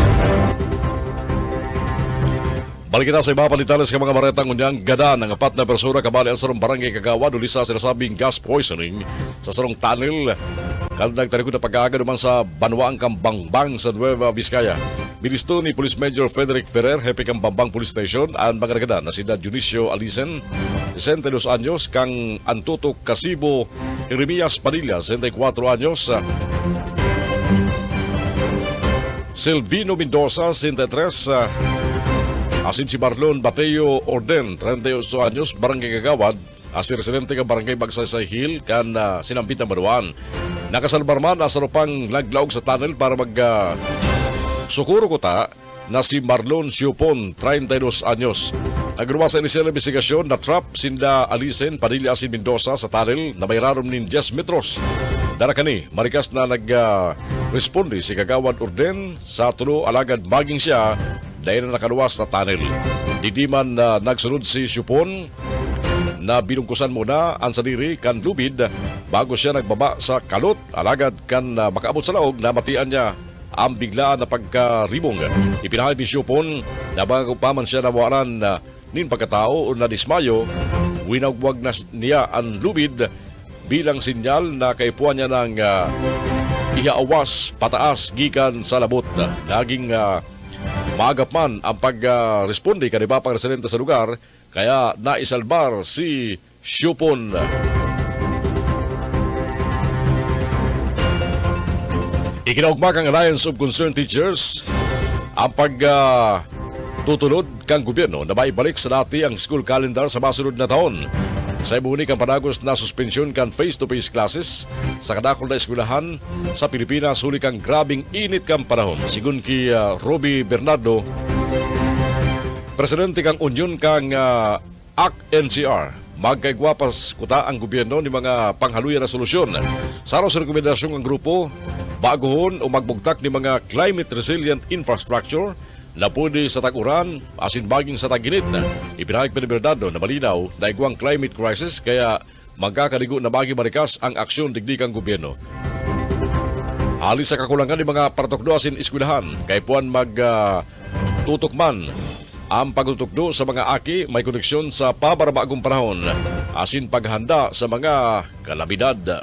Balik kita sa iba palitales ka mga maretang unyang gada ng 4 na persona kabali ang sarong barangay Kagawa duli sa sinasabing gas poisoning sa sarong tunnel. Kaldag tarikod na pag-aaga naman sa Banwaang Kambangbang sa Nueva Vizcaya. Bilisto ni Police Major Frederick Ferrer, Hepe Kambambang Police Station, ang mga nagada na sina Dionisio Alisen, 62 anyos, kang Antutok Casibo, Jeremias Padilla, 64 anyos, Silvino Mendoza, 63, asin si Marlon Bateo Orden, 38 anyos, Barangay Kagawad, asin residente ka Barangay Magsaysay Hill, kan sinampit na Maruan. Nakasalbar man sa rupang naglaog sa tunnel para sukuro ko ta na si Marlon Siupon, 32 anyos. Nagruwa sa inisyal na investigasyon na trap sinda Alisen Padilla asin Mendoza sa tunnel na may rarom nin 10 metros. Darakani, marikas na nag-responde si Kagawad Orden sa tulo alagad maging siya dahil na nakaluwas sa tunnel. Di man nagsunod si Siupon na binungkusan muna ang sadiri kan lubid bago siya nagbaba sa kalot alagad kan makaabot sa laog na matian niya ang biglaan na pagkaribong. Ipinahid ni Siupon na bago pa man siya nawalan nin pagkatao o na dismayo, winagwag na niya ang lubid bilang sinyal na kaipuan niya ng ihaawas pataas gikan sa labot. Naging maagap man ang pag-responde kaniba pang residente sa lugar kaya naisalbar si Siupon. Ikinaugma kang Alliance of Concerned Teachers ang tutulod kang gobyerno na maibalik sa dati ang school calendar sa masunod na taon. Sa imuni kang panagos na suspensyon kan face-to-face classes sa kadakol na eskwelahan sa Pilipinas huli kang grabing init kang panahon. Sigun ki Roby Bernardo, presidente kang Union kang ACT-NCR, magkaigwapas kuta ang gobyerno ni mga panghaluyan na solusyon. Sa sa rekomendasyon ng grupo, baguhon o magbugtak ni mga climate resilient infrastructure na pwede sa tag-uran asin baging sa tag-init. Ipinahig pa ni Bernardo na malinaw na igwang climate crisis kaya magkakaligo na bagi marikas ang aksyon digdig ang gobyerno. Halis sa kakulangan ni mga partokdo asin eskwelahan kay puan tutok man ang pagtutukdo sa mga aki may koneksyon sa pabarabagong panahon asin paghanda sa mga kalamidad.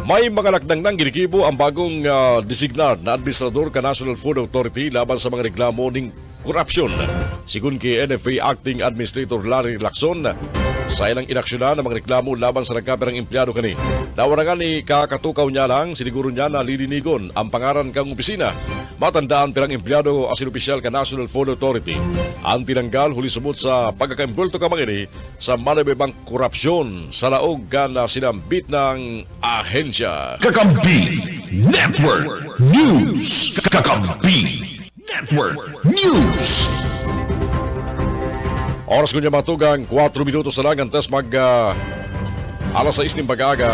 May mga lakdang nang ginikibo ang bagong designar na administrador ka National Food Authority laban sa mga reklamo ning korupsyon. Sigun kay NFA Acting Administrator Larry Lacson, sa ilang inaksyonan ng mga reklamo laban sa nagkaperang empleyado kani. Nawarangan ni kakatukaw niya lang, siniguro niya na lilinigon ang pangaran kang opisina. Matandaan pirang empleyado asin opisyal ka National Food Authority ang tinanggal huli sumut sa pagkakaimbulto ka mangini sa manabibang korupsyon sa laog ka na sinambit ng ahensya. Kakampi Network News. Kakampi Network News. Oras ko niya matugang 4 minutos na lang antes alas 6 ng pag-aga.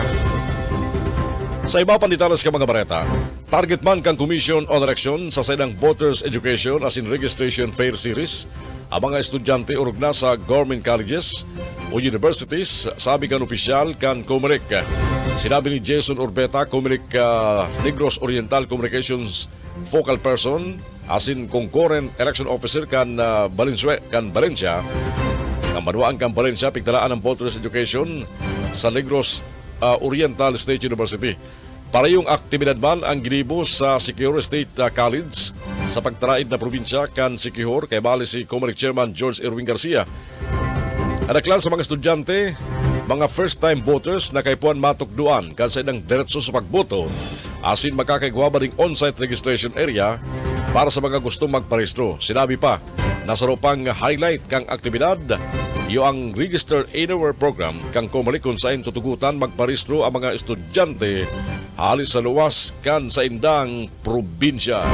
Sa iba pang detalles ka mga bareta, target man kang Commission on Election sa silang Voters Education as in Registration Fair Series ang mga estudyante urog na sa government colleges o universities, sabi kan opisyal kan Comelec. Sinabi ni Jason Urbeta, Comelec Negros Oriental Communications Focal Person asin concurrent election officer kan Valencia, ang manuang kan Valencia pigtalaan ng Voters Education sa Negros Oriental State University. Parehong aktibidad man ang ginibo sa Siquijor State College sa pagtaraid na probinsya kan Siquijor kay bali si Comelec Chairman George Erwin Garcia. Adaklan sa mga estudyante, mga first-time voters na kaypuan matukduan kan sa ilang diretso sa pagboto asin makakaigwaba ring on-site registration area para sa mga gustong magparehistro. Sinabi pa, nasa pang highlight kang aktibidad iyo ang Registered Anywhere Program kang Comelec kung saan tutugutan magparehistro ang mga estudyante halis sa luwas kan sa indang probinsya.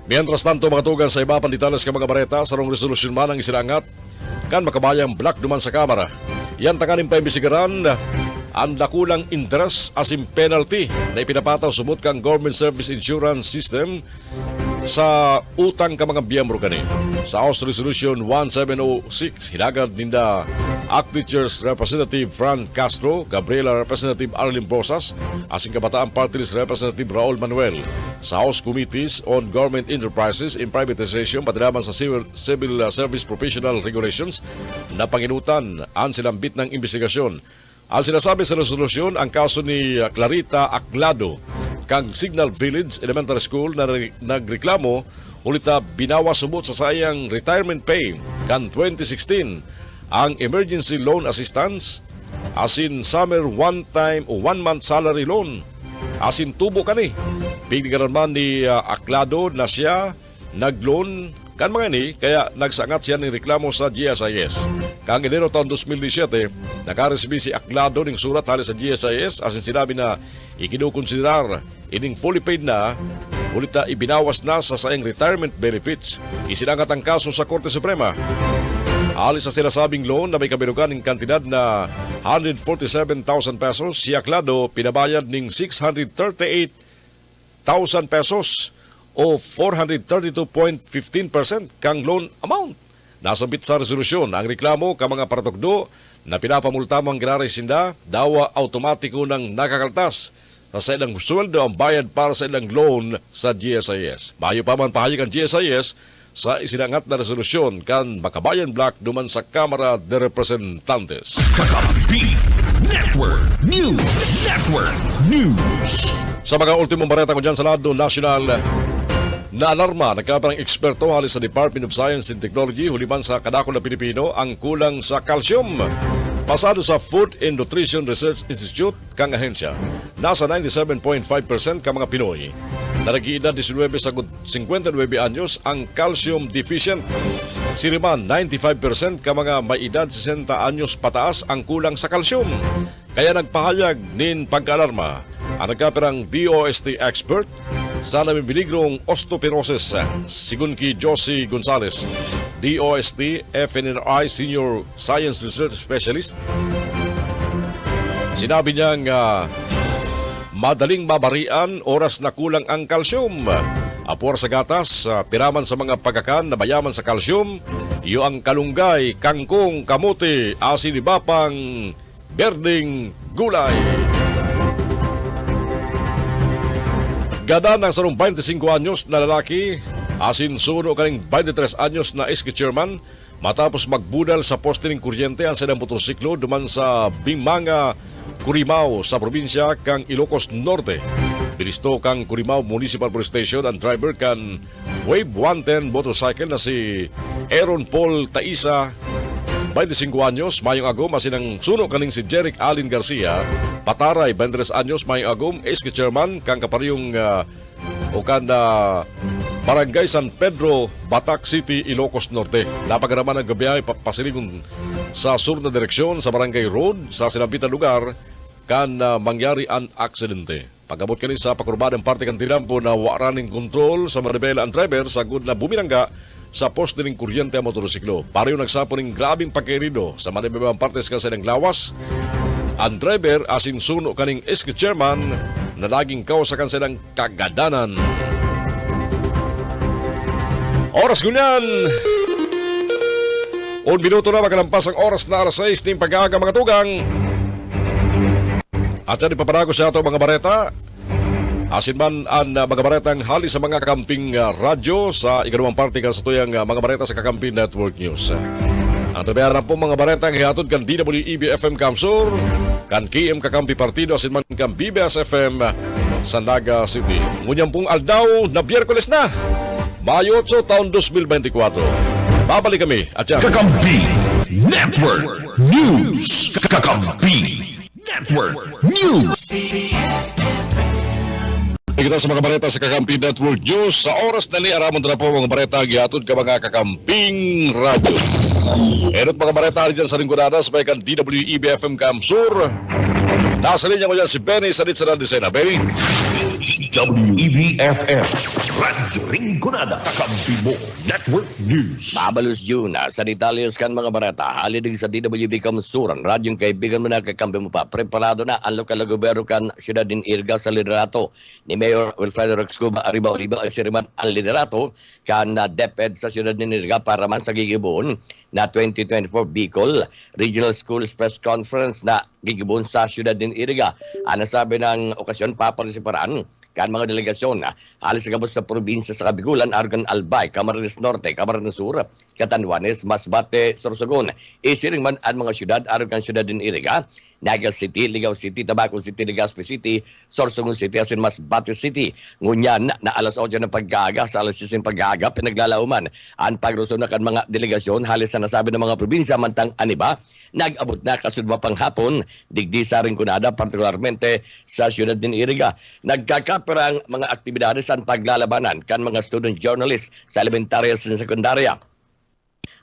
Mientras tanto, mga tugan sa iba pang detalles ka mga bareta sa rong resolusyon man ang isilangat kan makabayang black duman sa kamera. Yan takanin pa imbisigaran ang dakulang interest asin penalty na ipinapataw sumut kang Government Service Insurance System sa utang ka mga biyembro kani. Sa House Resolution 1706, hinagad ninda Actitures Representative Fran Castro, Gabriela Representative Arlene Brosas, asing Kabataan Party List Representative Raul Manuel. Sa House Committees on Government Enterprises in Privatization, patinaman sa Civil Service Professional Regulations, na panginutan ang silambit ng investigasyon. Ang sinasabi sa resolusyon, ang kaso ni Clarita Aclado kang Signal Village Elementary School na nagreklamo ulita binawas subot sa sayang retirement pay kan 2016 ang emergency loan assistance asin summer one-time o one-month salary loan asin tubo kani. Bigyan man ni Aclado na siya nag-loan kan mga ni kaya nagsangat siya ng reklamo sa GSIS. Kang Enero taon 2017, nakaresibí si Aclado ng surat hali sa GSIS asin sinabi na ikinukonsiderar ining fully paid na ulita ibinawas na sa sayang retirement benefits. Isinangat ang kaso sa Korte Suprema. Alis sa sinasabing loan na may kabirugan ng kantidad na 147,000 pesos, si Aclado pinabayad ng 638,000 pesos o 432.15% kang loan amount. Nasabit sa resolusyon ang reklamo ka mga paratugdo na pinapamultamang ginaresinda dawa automatiko ng nakakaltas sa ilang sweldo ang bayad para sa ilang loan sa GSIS. Mayo pa man pahayag ang GSIS sa isinangat na resolusyon kan Makabayan Black duman sa Kamara de Representantes. Kakampi Network News. Sa mga ultimong bareta ko dyan sa lado national, na alarma nagkaparang eksperto halis sa Department of Science and Technology huliman sa kadakol na Pilipino ang kulang sa calcium. Pasado sa Food and Nutrition Research Institute kang ahensya, nasa 97.5% ka mga Pinoy na nag-iedad 19 sa 59 anyos ang calcium deficient. Siriman 95% ka mga may edad 60 anyos pataas ang kulang sa calcium. Kaya nagpahayag nin pagkaalarma ang nagkaparang DOST expert sa namibiligrong osteoporosis sigun ki Josie Gonzalez, DOST FNRI Senior Science Research Specialist. Sinabi niyang madaling mabarian oras na kulang ang kalsyum. Apor sa gatas, piraman sa mga pagkakan na mayaman sa kalsyum, iyo ang kalunggay, kangkong, kamote, asin ibapang, berding, gulay. Gada ng sarong 25 anyos na lalaki, asin suno kaning 23 anyos na SK chairman, matapos magbudal sa poste ng kuryente ang silang motorsiklo duman sa Bingmanga, Curimaw sa probinsya kang Ilocos Norte. Bilisto kang Curimaw Municipal Police Station ang driver kan Wave 110 motorcycle na si Aaron Paul Taisa, 25 anyos, mayong agom, asin ang suno kaning si Jeric Alin Garcia, Pataray, 23 anyos, mayong agom, SK chairman kang kapariyong Barangay San Pedro, Batac City, Ilocos Norte. Napagaraman ang gabiyahe pasilingon sa sur na direksyon sa Barangay Road sa sinabitan lugar kan mangyari ang aksidente. Pagabot kani sa pakurbadang parte kan tilampo na waraning kontrol sa manibela ang driver sagud na buminangga sa poste ng kuryente ang motorsiklo. Pareho nagsapo ng grabing pagkairido sa manibela partes kasi ng lawas. Ang driver asin suno kaning SK chairman na laging kausakan silang kagadanan. Oras gunyan! 1 minuto na makalampas ang oras na alas 6 ng pag-aaga mga tugang. At yan ipaparago sa ato mga bareta. Asin man ang mga baretang hali sa mga kakamping radyo sa ikalawang parte kan sa tuyang mga bareta sa Kakampi Network News. Ang tabayaran po mga baretang hihatod kan DWEB FM Kamsur, kan KM Kakampi Partido, asin man kan BBS FM sa Naga City. Ngunyan pong aldaw na Biyerkules na, Mayo 8, taon 2024. Babalik kami at yan. Kakampi Network News. Kakampi Network News. Kita sa mga bareta sa Kakampi Network News. Sa oras na ni aramon na po mga bareta gihatod ka mga kakamping radyo. Erot mga bareta dyan sa lingkunada sa bayan DWEB FM Kamsur. Nasa linya ko dyan si Benny sa Nitsa Disena. Benny. WEBFM Radyo Rinconada Kakampi mo Network News. Mabalus yun sa detalles kan mga barata. Halidig sa DWB Kamsuran. Radyong kaibigan mo na kakampi mo pa. Preparado na ang lokal na gobyerno kan siyudad din Irga sa liderato ni Mayor Wilfredo Rexcuba Arriba Oliva ay siriman ang liderato kan DepEd sa siyudad din Irga para man sa gigibuon na 2024 Bicol Regional Schools Press Conference na gigibuon sa siyudad din Irga. Ang nasabi ng okasyon paparisiparaan kan mga delegasyon halos sa gabos sa probinsya sa Kabigulan, Argan Albay, Camarines Norte, Camarines Sur, Catanduanes, Masbate, Sorsogon, isiring man ang mga syudad, Argan syudad din Iriga, Naga City, Ligaw City, Tabaco City, Legazpi City, Sorsogon City, asin Masbate City. Ngunyan na alas 8 ng paggaga, sa alas 6 ng paggaga, pinaglalauman ang pagrusun na kan mga delegasyon, halos sa nasabi ng mga probinsya, mantang aniba, nag-abot na kasudwa pang hapon, digdi sa Rinconada, partikularmente sa syudad din Iriga. Nagkakaperang mga aktibidades sa paglalabanan kan mga student journalists sa elementarya at sekundarya.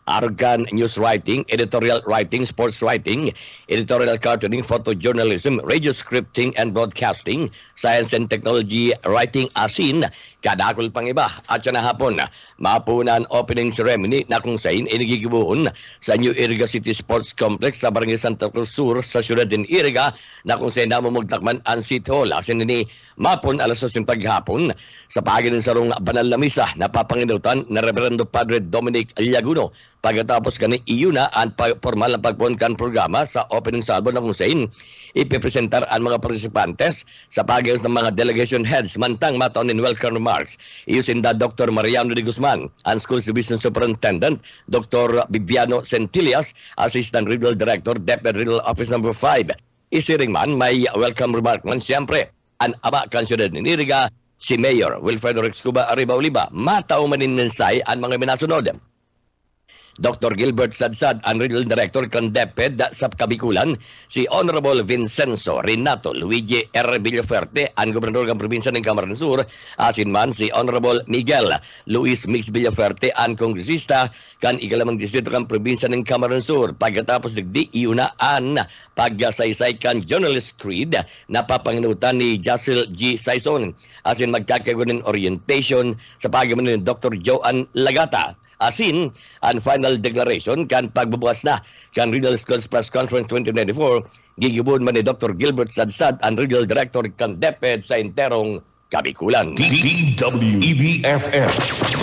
Argan news writing, editorial writing, sports writing, editorial cartooning, photojournalism, radio scripting and broadcasting, science and technology writing asin, kadakol pang iba. At siya na hapon, mapunan opening ceremony na kung saan inigigibuon sa New Iriga City Sports Complex sa Barangay Santa Cruz Sur sa siyudad din Iriga na kung saan namumugtakman ang City Hall. Asin ni mapon alas 8 paghapon sa pagitan sa rong banal na misa na papanginutan na Reverendo Padre Dominic Llaguno. Pagkatapos kani iyuna ang formal na pagpunkan programa sa opening salvo na kung saan ipipresentar ang mga partisipantes sa pagitan ng mga delegation heads mantang mataon in welcome remarks. Iyusin da Dr. Mariano de Guzman, ang Schools Division Superintendent, Dr. Bibiano Centillas, Assistant Regional Director, DepEd Regional Office No. 5. Isiring man may welcome remark man siyempre ang ama kansyudad ni Iriga, si Mayor Wilfredo Rexcuba Arriba Oliva. Matao maninsay ang mga minasunod. Dr. Gilbert Sadsad, ang Regional Director ng DepEd sa Kabikulan, si Honorable Vincenzo Renato Luigi R. Villaferte, ang Gobernador ng Probinsya ng Camarines Sur, asin man si Honorable Miguel Luis Mix Villaferte, ang Kongresista kan ikalamang distrito ng Probinsya ng Camarines Sur. Pagkatapos digdi iunaan pagsaysay kan Journalist Creed na papanginutan ni Jacil G. Saison, asin magkakagunin orientation sa pagyaman ni Dr. Joan Lagata. Asin, ang final declaration kan pagbubukas na kan Regional Schools Press Conference 2094, gigibun man ni Dr. Gilbert Sadsad, ang Regional Director kan DepEd sa interong Kabikulan. WEBFM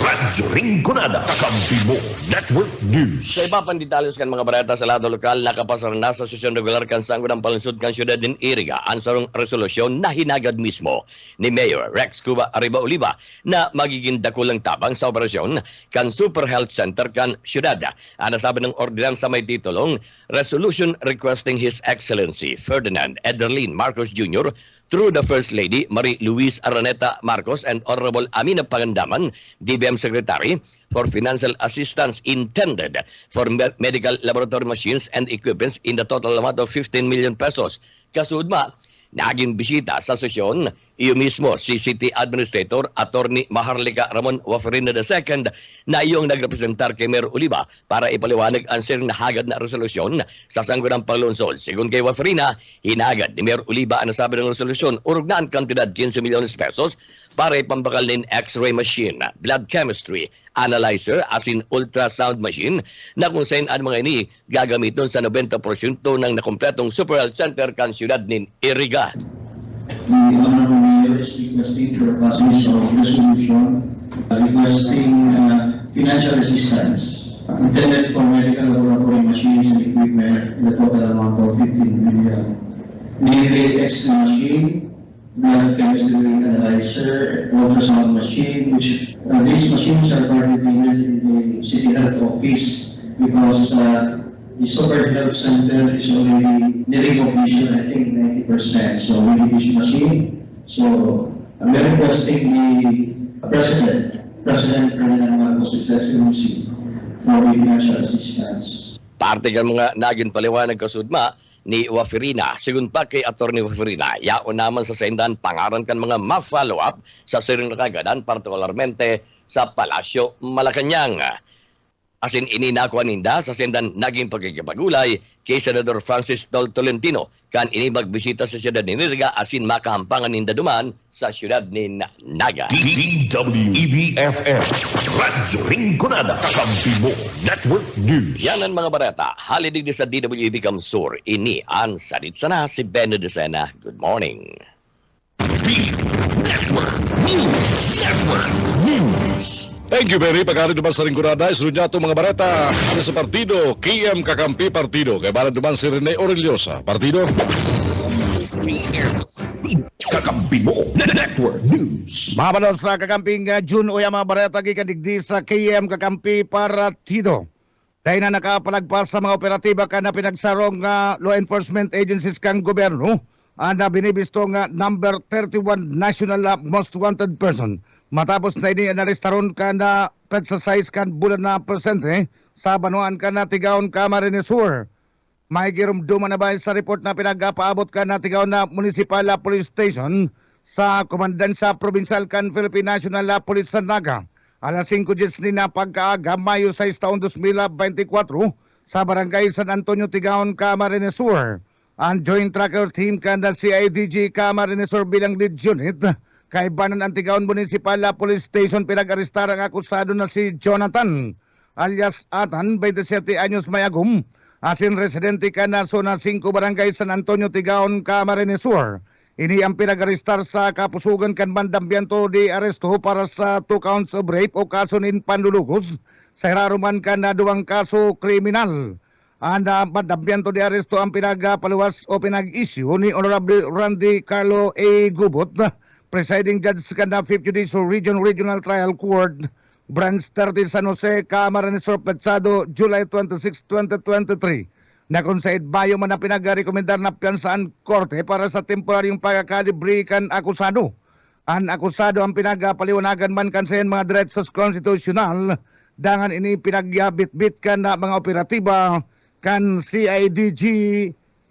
Radyo Rinconada Kakampi mo Network News. Sa iba pang detalles kan mga barata sa lado lokal, nakapasar na sa sesyon regular kan Sangguniang Palunsod kan siyudad din Iriga ang sarong resolusyon na hinagad mismo ni Mayor Rexcuba Arriba Oliva na magiging dakulang tabang sa operasyon kan Super Health Center kan siyudad. Ang nasabi ng ordinansa may titulong Resolution Requesting His Excellency Ferdinand Ederlin Marcos Jr. through the First Lady Marie Luis Araneta Marcos and Honorable Amina Pangandaman, DBM Secretary, for financial assistance intended for medical laboratory machines and equipments in the total amount of 15 million pesos. Kasudma, naging bisita sa sesyon iyo mismo si City Administrator Attorney Maharlika Ramon Waferina II na iyong nagrepresentar kay Mayor Oliva para ipaliwanag ang siring nahagad na resolusyon sa Sangguniang Palunsod. Sigun kay Waferina, hinagad ni Mayor Oliva ang nasabi ng resolusyon urog na ang kantidad 15 milyones pesos para ipambakal ng X-ray machine, blood chemistry, analyzer, asin ultrasound machine na kung saan ang mga ini gagamiton sa 90% ng nakumpletong Super Health Center kan siyudad nin Iriga. The Honorable Mayor is requesting for passage of resolution requesting financial assistance intended for medical laboratory machines and equipment in the total amount of 15 million. Namely, X-ray machine, blood chemistry analyzer, ultrasound machine, which these machines are currently in the City Health Office because the Super Health Center is already near-completion, I think 90%. So we need this machine. So I'm requesting the President Ferdinand Marcos His Excellency for the financial assistance. Parte ka mga naging paliwanag kasudma ni Waferina. Sigun pa kay Attorney Waferina, yaon naman sa saindan pangaran kan mga ma-follow up sa siring nakagadan, partikularmente sa Palasyo Malacanang. Asin ininakuan ninda sa sendan naging pagkikipagulay kay Senador Francis Tolentino kan ini magbisita sa siyudad ni Nirga asin makahampangan ninda duman sa siyudad ni Naga. DWEBFM Radyo Rinconada Kakampi Mo Network News. Yan ang mga barata. Halidig sa DWB Kamsur. Ini ang salit sana si Beno de Sena. Good morning. Network News. Network News. Thank you, Berry. Pagkarin naman sa Rinconada, isunod niya itong mga barata sa partido, KM Kakampi Partido. Kaya baran naman si Rene Oreliosa. Partido. Kakampi Mo Network News. Mabalos sa kakamping June o yung mga bareta gikadigdi sa KM Kakampi Partido. Dahil na nakapalagpas sa mga operatiba ka na pinagsarong law enforcement agencies kang gobyerno, na binibisto nga number 31 national most wanted person. Matapos na ini anaristaron ka na exercise kan bulan na presente sa banuan ka na tigaon Camarines Sur. May girumduman na ba sa report na pinagapaabot ka na tigaon na Municipal Police Station sa Komandansya Provincial kan Philippine National Police sa Naga. Alas 5:10 ni na pagkaaga Mayo 6 taon 2024 sa Barangay San Antonio Tigaon Camarines Sur. Ang Joint Tracker Team kan na CIDG Camarines Sur bilang lead unit kaibanan ang Tigaon Municipal Police Station pinag-arestar ang akusado na si Jonathan alias Atan, 27 anyos mayagum, asin residente ka na Zona 5 Barangay San Antonio Tigaon Camarines Sur. Ini ang pinag-arestar sa kapusugan kan mandambiento di aresto para sa 2 counts of rape o kaso nin panlulugos sa hiraruman ka na 2 kaso kriminal. Ang mandambiento di aresto ang pinagapaluwas o pinag-issue ni Honorable Randy Carlo A. Gubot, Presiding Judge sa 5th Judicial Regional Trial Court, Branch 30 San Jose, Camarines Sur, Petsado, July 26, 2023. Na kung sa Bayo man na pinag-rekomendar na piyansaan korte para sa temporaryong pagkakalibre kan akusado. Ang akusado ang pinagpaliwanagan man kan sa mga diretsos konstitusyonal, dangan ini pinagyabit-bit kan na mga operatiba kan CIDG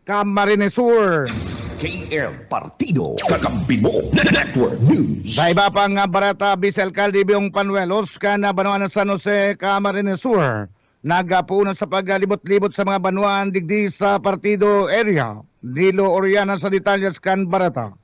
Camarines Sur. KM Partido Kakampi Mo Network News. Sa iba pang barata, Vice Alcalde Biong Panuelos, kana Banuan ng San Jose, Camarines Sur, nagapuna sa paglibot-libot sa mga banuan digdi sa partido area. Dilo Oriana sa detalyas kan barata.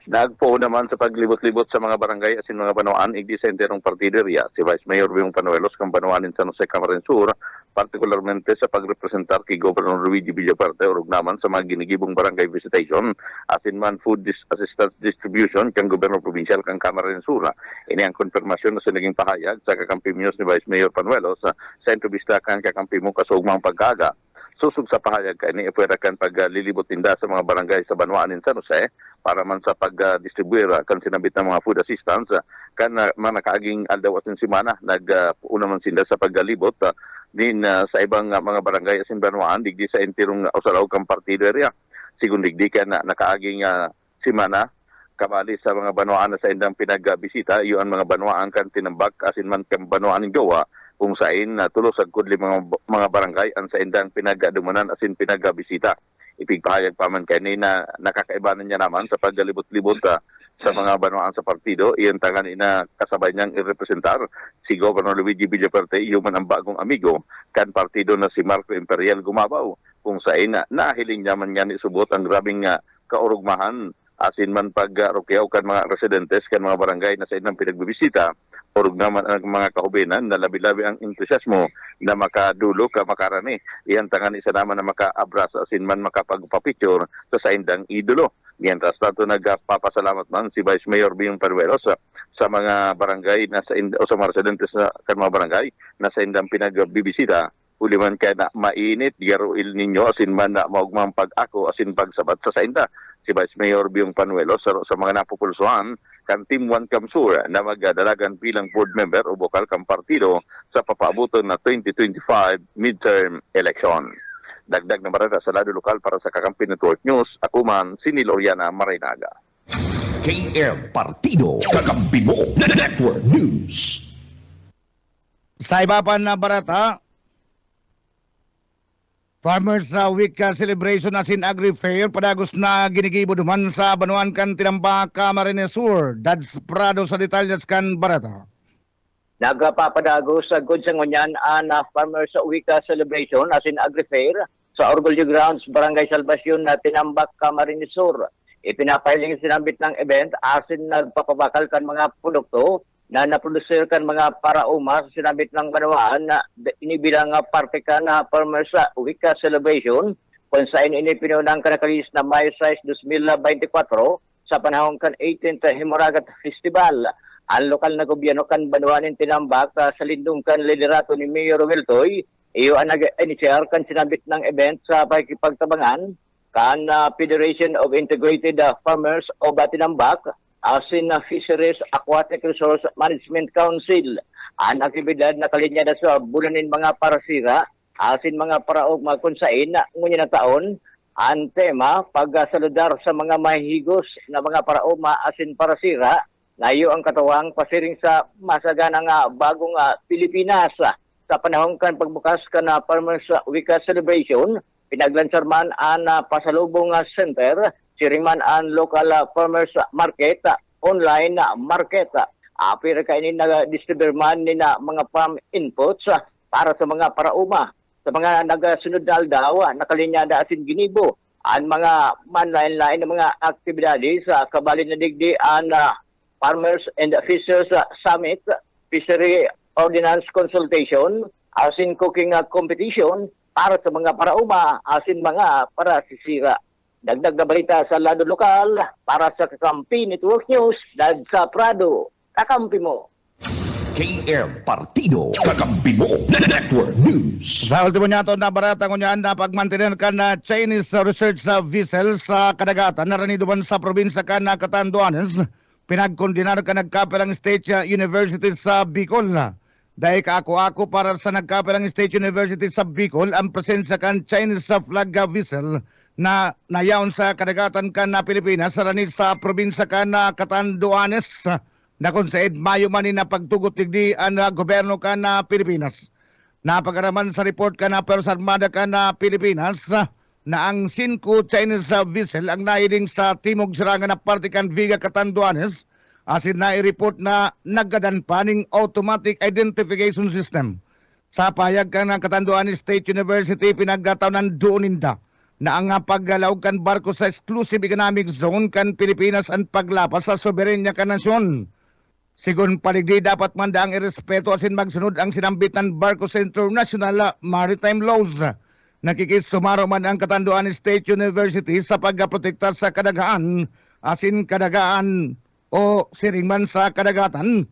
Nagpo naman sa paglibot-libot sa mga barangay asin mga banuan igdi sa enterong partido area si Vice Mayor Biong Panuelos kang banuan in San Jose, Camarines Sur, partikularmente sa pagrepresentar kay Governor Luigi Villaparte urog naman sa mga ginigibong barangay visitation asin man food assistance distribution kang Gobyerno Provincial kang Camarines Sur. Ini ang konfirmasyon na sa naging pahayag sa Kakampi News ni Vice Mayor Panuelos sa entrevista kan Kakampi mo kasugmang pagkaga. Susug sa pahayag ka ini ipwera kan paglilibot tinda sa mga barangay sa Banuan in San Jose para man sa pag-distribuir kan sinabit ng mga food assistance kan manakaaging aldaw asin simana nag-una man sinda sa paglibot din sa ibang mga barangay asin Banuan digdi sa entirong usalaw kang partido area. Sigun digdi kan nakaaging simana kabali sa mga Banuan na sa indang pinagbisita iyon mga Banuan kan tinambak asin man kan Banuan ng Jowa kung sain tulos ang kudli mga barangay ang sa indang pinagadumanan asin pinagbisita. Ipigpahayag pa man kay na nakakaibanan niya naman sa paggalibot-libot sa mga banuan sa partido. Iyon tangan ina kasabay niyang irepresentar si Governor Luigi Villaparte, iyon man ang bagong amigo kan partido na si Marco Imperial Gumabaw. Kung sain nahiling niya man yan isubot ang grabing kaurugmahan asin man pag-rukyaw kan mga residentes kan mga barangay na sa inang pinagbibisita. Orog naman ang mga kahubinan na labi-labi ang entusiasmo na makadulo ka makarani. Iyan tangan isa naman na makaabras asin man makapagpapicture sa saindang idolo. Mientras tanto nagpapasalamat man si Vice Mayor Biong Panuelos sa mga barangay na o sa mga residentes sa mga barangay na sa indang pinagbibisita. Uli man kaya na mainit, garo il ninyo asin man na maugmang pag-ako asin pagsabat sa sainda. Si Vice Mayor Biong Panuelos sa mga napupulsuhan kan Team 1 Kamsur na magdalagan bilang board member o bokal kang partido sa papaabuton na 2025 midterm election. Dagdag na barata sa lado lokal para sa Kakampi Network News, ako man si Nil Oriana Marinaga. KM Partido Kakampi Mo Network News. Sa iba pa na barata, Farmers Week celebration asin Agri-Fair padagos na ginigibo duman sa Banuan kan Tinamba, Camarines Sur. Dads Prado sa detalyas kan barata. Nagapapadagos sa Goodsangonyan ang Farmers Week celebration asin Agri-Fair sa Orgullo Grounds, Barangay Salvacion na Tinambak, Camarines Sur. Ipinapiling sinambit ng event asin nagpapabakal kan mga produkto na naproducer kan mga parauma sa sinambit ng banawaan na inibilang parte ka na farmers sa Wika Celebration kung saan inipinunang kanakalis na Mayo 6, 2024 sa panahon kan 18th Himoragat Festival. Ang lokal na gobyerno kan Banwanin Tinambak sa lindung kan liderato ni Mayor Wiltoy, iyo ang nag-initiar kan sinabit ng event sa pakikipagtabangan kan Federation of Integrated Farmers o Tinambak asin Fisheries Aquatic Resource Management Council. Ang aktibidad na kalinyada sa bulanin mga parasira asin mga paraugma kung saan ngunya na taon ang tema pagsaludar sa mga mahigos na mga paraugma asin parasira na iyo ang katawang pasiring sa masaganang bagong Pilipinas. Sa panahon kan pagbukas ka na Farmers Wika Celebration, pinaglansar man ang pasalubong center, siriman ang local farmers market, online market. Apir kainin na distributor man ni na mga farm inputs para sa mga parauma. Sa mga nagasunod na aldaw, nakalinyada asin ginibo, ang mga manlain-lain na mga aktibidades sa kabali na digdi ang Farmers and Fishers Summit, Fishery Ordinance Consultation, asin cooking competition para sa mga parauma, asin mga parasisira. Dagdag na balita sa lado lokal para sa Kakampi Network News, dad sa Prado, kakampi mo. KM Partido, kakampi mo. Network News. Sa ultimo niya ito na barata ko niyan na pagmantinan ka na Chinese research vessel sa kadagatan na raniduman sa probinsya ka na Catanduanes, pinagkondinar ka nagkapelang State University sa Bicol na. Dahil kaako-ako para sa nagkapelang State University sa Bicol ang presensya kan Chinese flag vessel na nayaon sa kadagatan ka na Pilipinas sa ranid sa probinsya ka na Catanduanes na kung saan Mayo manin na pagtugot digdi ang gobyerno ka na Pilipinas. Napagaraman sa report ka na Pers Armada ka na Pilipinas na ang 5 Chinese vessel ang nahiling sa Timog Sirangan na Partikan Viga Catanduanes asin na-report na naggadanpaning automatic identification system. Sa payag ka ng Catanduanes State University pinagkataonan doon ninda na ang paggalaw kan barko sa exclusive economic zone kan Pilipinas ang paglapas sa soberenya kan nasyon. Sigun paligdi dapat manda ang irespeto asin magsunod ang sinambit ng barko sa international maritime laws. Nakikisumaro man ang Catanduanes State University sa pagprotekta sa kadagaan asin kadagaan o siringman sa kadagatan.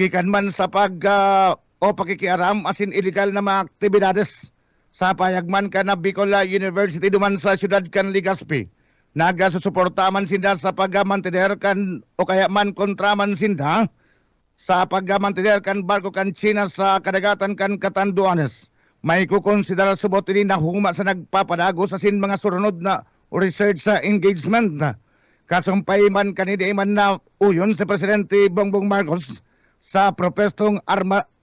Kikan man sa pakikiaram asin illegal na mga aktibidades. Sa payagman ka na Bicol University duman sa siyudad kan Legazpi. Nagasusuporta man sinda sa pagmantiner kan o kaya man kontra man sinda sa pagmantiner kan barko kan China sa kadagatan kan Catanduanes. May kukonsidera subot ini na huma sa nagpapadagos asin mga surunod na research sa engagement. Kasumpay man kanidi man na uyon si Presidente Bongbong Marcos sa propestong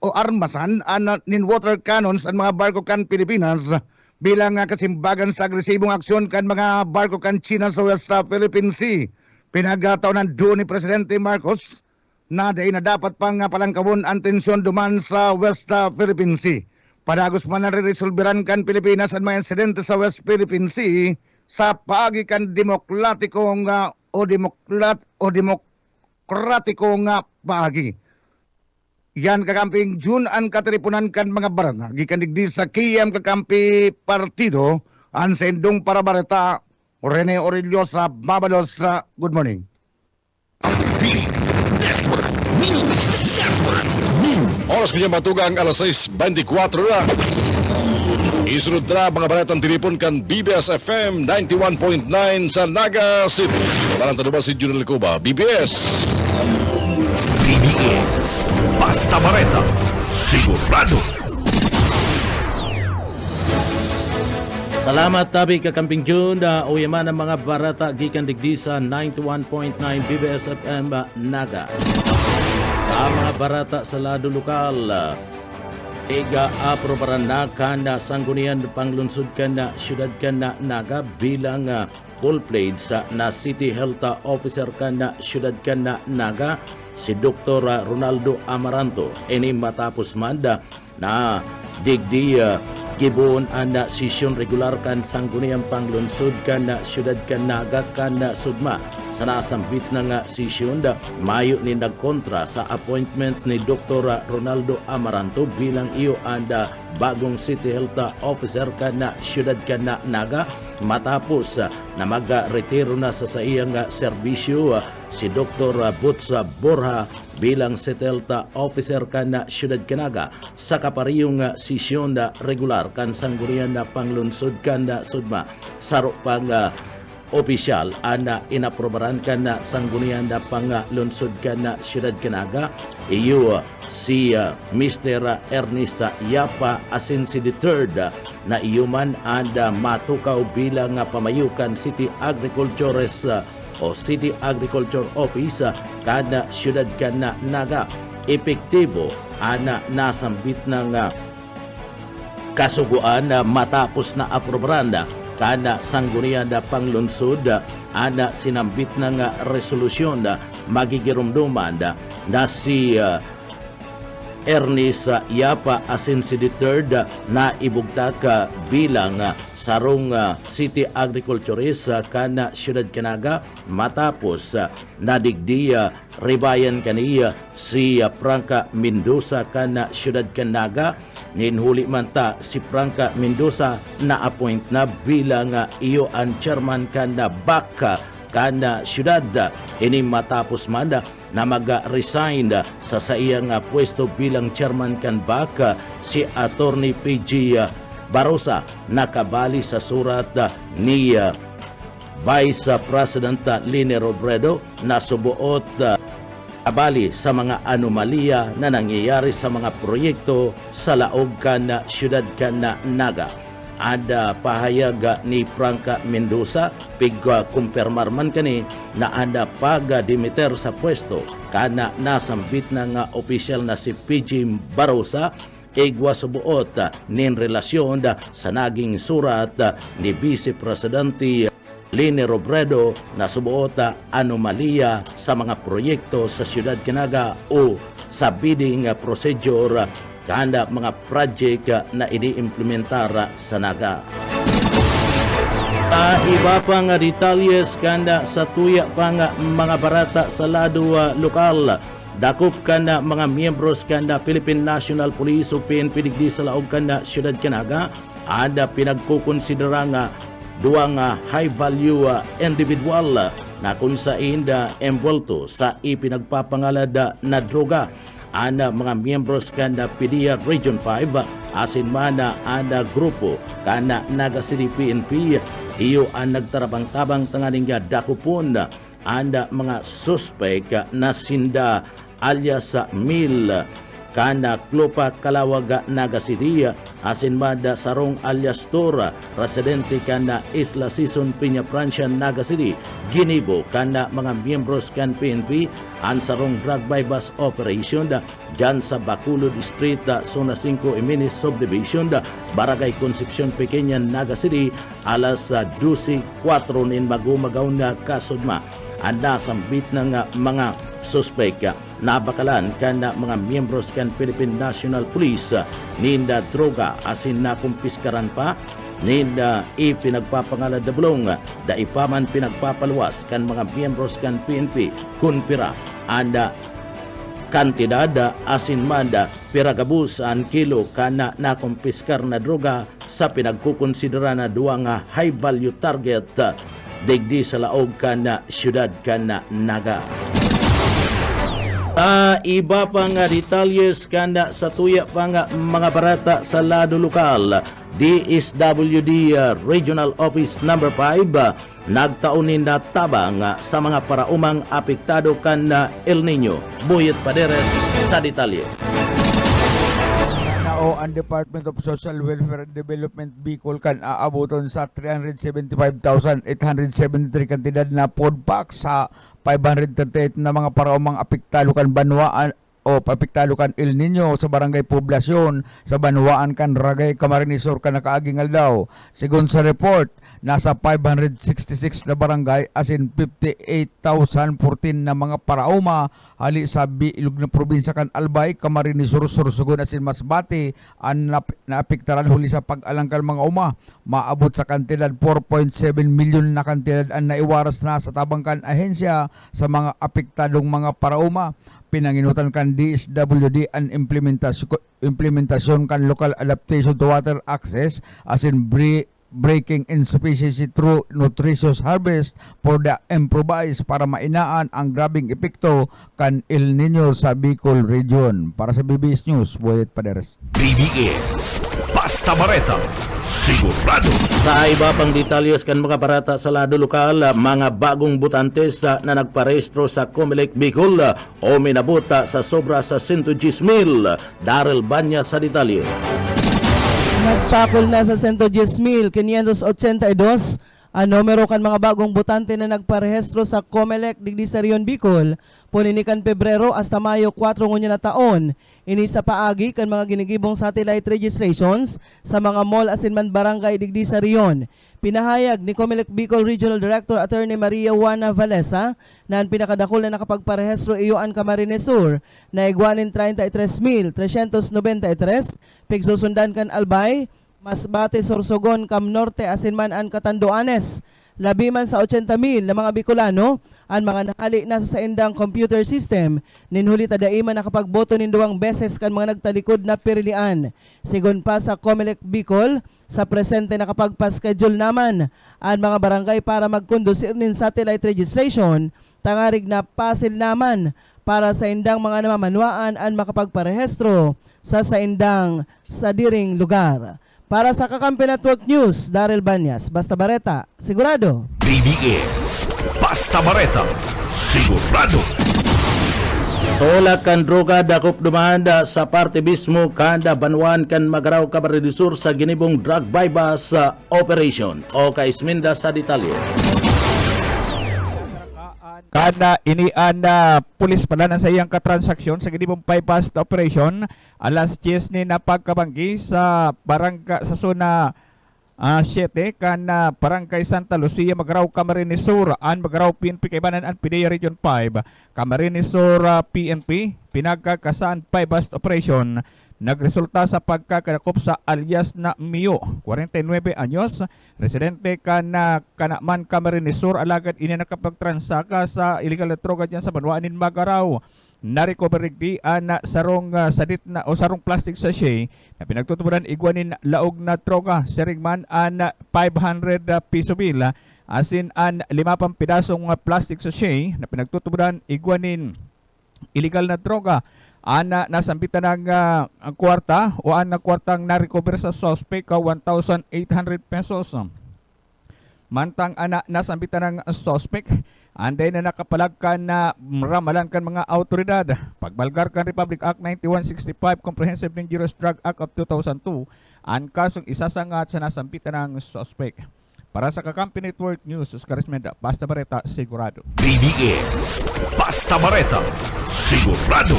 armasan nin water cannons ang mga barko kan Pilipinas bilang kasimbagan sa agresibong aksyon kan mga barko kan China sa West Philippine Sea. Pinagataonan doon ni Presidente Marcos na dahi na dapat pang palangkawon ang tensyon duman sa West Philippine Sea. Padagos man na re-resolveran kan Pilipinas ang mga insidente sa West Philippine Sea sa pagikan demokratikong demokratikong bahagi. Yan kakamping June ang katiripunan kan mga barana. Gikandigdi sa KM Kakampi Partido ang sendong para bareta Rene Aurelio sa Babalos. Good morning. Oras kanya matugang alas 6:24 na. Isunod na mga balatang tilipon kan BBS FM 91.9 sa Naga City. Parang tanong ba si Junel Cuba, BBS. BBS, basta bareta, sigurado. Salamat tabi kakamping June na uyaman ang mga barata gikan digdi sa 91.9 BBS FM Naga. Ang mga barata sa lado lokal, aprobaran na kanda sanggunian panglunsod ka na syudad ka na Naga bilang full plate sa na City Health Officer ka na syudad ka na Naga si Dr. Ronaldo Amaranto. Ini matapos manda na digdi gibuon ang sesyon regular kan sangguniang panglunsod kan siyudad kan Naga kan Sudma. Sa nasambit na nga sesyon, mayo ni nagkontra sa appointment ni Dr. Ronaldo Amaranto bilang iyo ang bagong City Health Officer kan siyudad kan Naga matapos na mag-retiro na sa iyang serbisyo si Dr. Butz Borja bilang City Health Officer kan siyudad Naga sa kapariyong sesyon regular kan sanggunian panglunsod kan Sudma. Saro pang opisyal ana inaprobaran kan sanggunian panglunsod kan siyudad Naga iyo si Mr. Ernest Yapa Asensi III na iyuman anda matukaw bilang pamayukan City Agricultures o City Agriculture Office kan siyudad kan Naga. Epektibo ana nasambit ng kasuguan matapos na aprobaran kana sanggunian panglunsod ana sinambit ng resolusyon magigirumduman na si Ernest Yapa Asensi III na ibugtak bilang sarong City Agriculturist kana siyudad Naga matapos nadigdi ribayan kaniya si Franca Mendoza kana siyudad Naga. Ninhuli man ta si Franca Mendoza na appoint na bilang iyo ang chairman kana baka kana siyudad. Ini matapos man na mag-resign sa iyang pwesto bilang chairman kan baka si Attorney PG Barosa nakabali sa surat ni Vice President Lene Robredo na subuot abali sa mga anomalya na nangyayari sa mga proyekto sa laog kan siyudad kan Naga. Ada pahayag ni Franca Mendoza kumpirmar man kani na ada pag-dimiter sa pwesto kana nasambit ng opisyal na si PG Barosa igwa subuot nin relasyon sa naging surat ni Vice Presidente Lene Robredo na subuot anomalya sa mga proyekto sa siyudad Naga o sa bidding procedure kanda mga project na ini-implementar sa Naga. Iba pang detalyes kanda sa tuya pang mga barata sa lado lokal. Dakop kanda mga miyembros kanda Philippine National Police o PNP digdi sa laog kanda siyudad Naga ada pinagkukonsidera nga duwang high value individual na kung saan envolto sa ipinagpapangalad na droga. Ana mga miyembros kanda PDEA Region 5 asin mana ana grupo kana Naga City PNP iyo ang nagtarabang-tabang tanganing dakupon anda mga suspek na sinda alias Mil kana Klopa Kalawag Naga City asin mada sarong alias Tora residente kana Isla Sison Piña Francia Naga City ginibo kana mga miyembros kan PNP ang sarong drug bypass operation dyan sa Bacolod Street Zona 5 Eminis Subdivision Barangay Concepcion Pequeña Naga City alas 12:04 nin magumagaw na kasudma ang nasambit ng mga suspek nabakalan kan mga miyembros kan Philippine National Police ninda droga asin na kumpiskaran pa ninda ipinagpapangalad na bulong da ipaman pinagpapaluwas kan mga miyembros kan PNP kunpira anda kantidad asin manda piragabus an kilo kana nakumpiskar na droga sa pinagkukonsidera na duwang high value target digdi sa laog kana siyudad kana Naga. Iba pang detalyes kanda sa tuya pang mga barata sa lado lokal. DSWD Regional Office Number 5 nagtaunin na tabang sa mga paraumang apektado kan El Nino. Buyet Paderes sa detalye. Nao ang Department of Social Welfare and Development Bicol kan aaboton sa 375,873 kantidad na food packs sa 538 na mga paraumang apektado kan Banwaan o apektado kan El Nino sa barangay Poblasyon sa Banwaan kan Ragay Camarines Sur kan nakaagingal daw. Sigon sa report, nasa 566 na barangay as in 58,014 na mga parauma hali sa biilog na probinsya kan Albay, Camarines Sur, Sorsogon as in Masbate ang naapektaran huli sa pag-alangkal mga uma. Maabot sa kantidad 4.7 milyon na kantidad ang naiwaras na sa tabangkan ahensya sa mga apektadong mga parauma. Pinanginutan kan DSWD ang implementasyon kan local adaptation to water access as in breaking insufficiency through nutritious harvest for the improvised para mainaan ang grabing epekto kan El Nino sa Bicol Region. Para sa BBS News, Boyet Paderes. BBS Basta Bareta, sigurado. Sa iba pang detalyes kan mga barata sa lado lokal, mga bagong butantes na nagparehistro sa Comelec Bicol o minabuta sa sobra sa 110,000. Daryl Banya sa detalye. Nagpakol na sa 110,582 ang numero kan mga bagong butante na nagparehistro sa Comelec digdi sa Rion Bicol puninikan Pebrero hasta Mayo 4 ngunya na taon. Ini sa paagi kan mga ginigibong satellite registrations sa mga mall asinman barangay digdi sa Rion. Pinahayag ni Comelec Bicol Regional Director Attorney Maria Juana Valesa na ang pinakadakol na nakapagparehistro iyoan Camarines Sur na igwanin 33,393 pigsusundan kan Albay, Masbate, Sorsogon, Cam Norte, asinman an Catanduanes. Labi man sa 80,000 na mga Bicolano ang mga nahali na sa indang computer system ninhuli tadaiman nakapagboto nin 2 beses kan mga nagtalikod na pirilian. Sigon pa sa Comelec Bicol, sa presente nakapagpa-schedule naman ang mga barangay para magkondusir nin satellite registration, tangarig na pasil naman para sa indang mga namamanwaan ang makapagparehistro sa indang sa diring lugar. Para sa Kakampi Network News, Daryl Banyas, Basta Bareta, sigurado. BBS Basta Bareta, sigurado. Tolak kan droga dakop dumanda sa parte mismo kanda banwan kan Magaraw Camarines Sur sa ginibong drug bypass operation. O kaisminda sa detalye. Kada inian na pulis pala na sa iyang katransaksyon sa ginibong bypass operation alas 10 ni napagkabanggi sa barangka sa zona 7 kan barangay Santa Lucia, Magaraw Camarines Sur, an Magaraw PNP kaibanan an PDEA Region 5, Camarines Sur PNP pinagkakasaan bypass operation. Nagresulta sa pagkakadakop sa alias na Mio, 49 anyos, residente Kanaman Camarines Sur, alagad ini nakapagtransaka sa illegal na droga dyan sa Banwaanin Magaraw. Na-recover rigdi na sarong sadit na o sarong plastic sachet na pinagtutuburan igwanin laog na droga. Seringman an 500 piso bill, asin an 5 pang pidasong plastic sachet na pinagtutuburan igwanin illegal na droga. Ana nasampitan ng kwarta o ang kwartang na-recover sa suspect 1,800 pesos. Mantang ana nasampitan ng suspect, anday na nakapalagkan na ramalan kan mga autoridad. Pagbalgar kan Republic Act 9165, Comprehensive Dangerous Drug Act of 2002, ang kasong isasangat sa nasampitan ng suspect. Para sa Kakampi Network News, Oscar Esmenda, Basta Bareta, sigurado. BBS Basta Bareta, sigurado.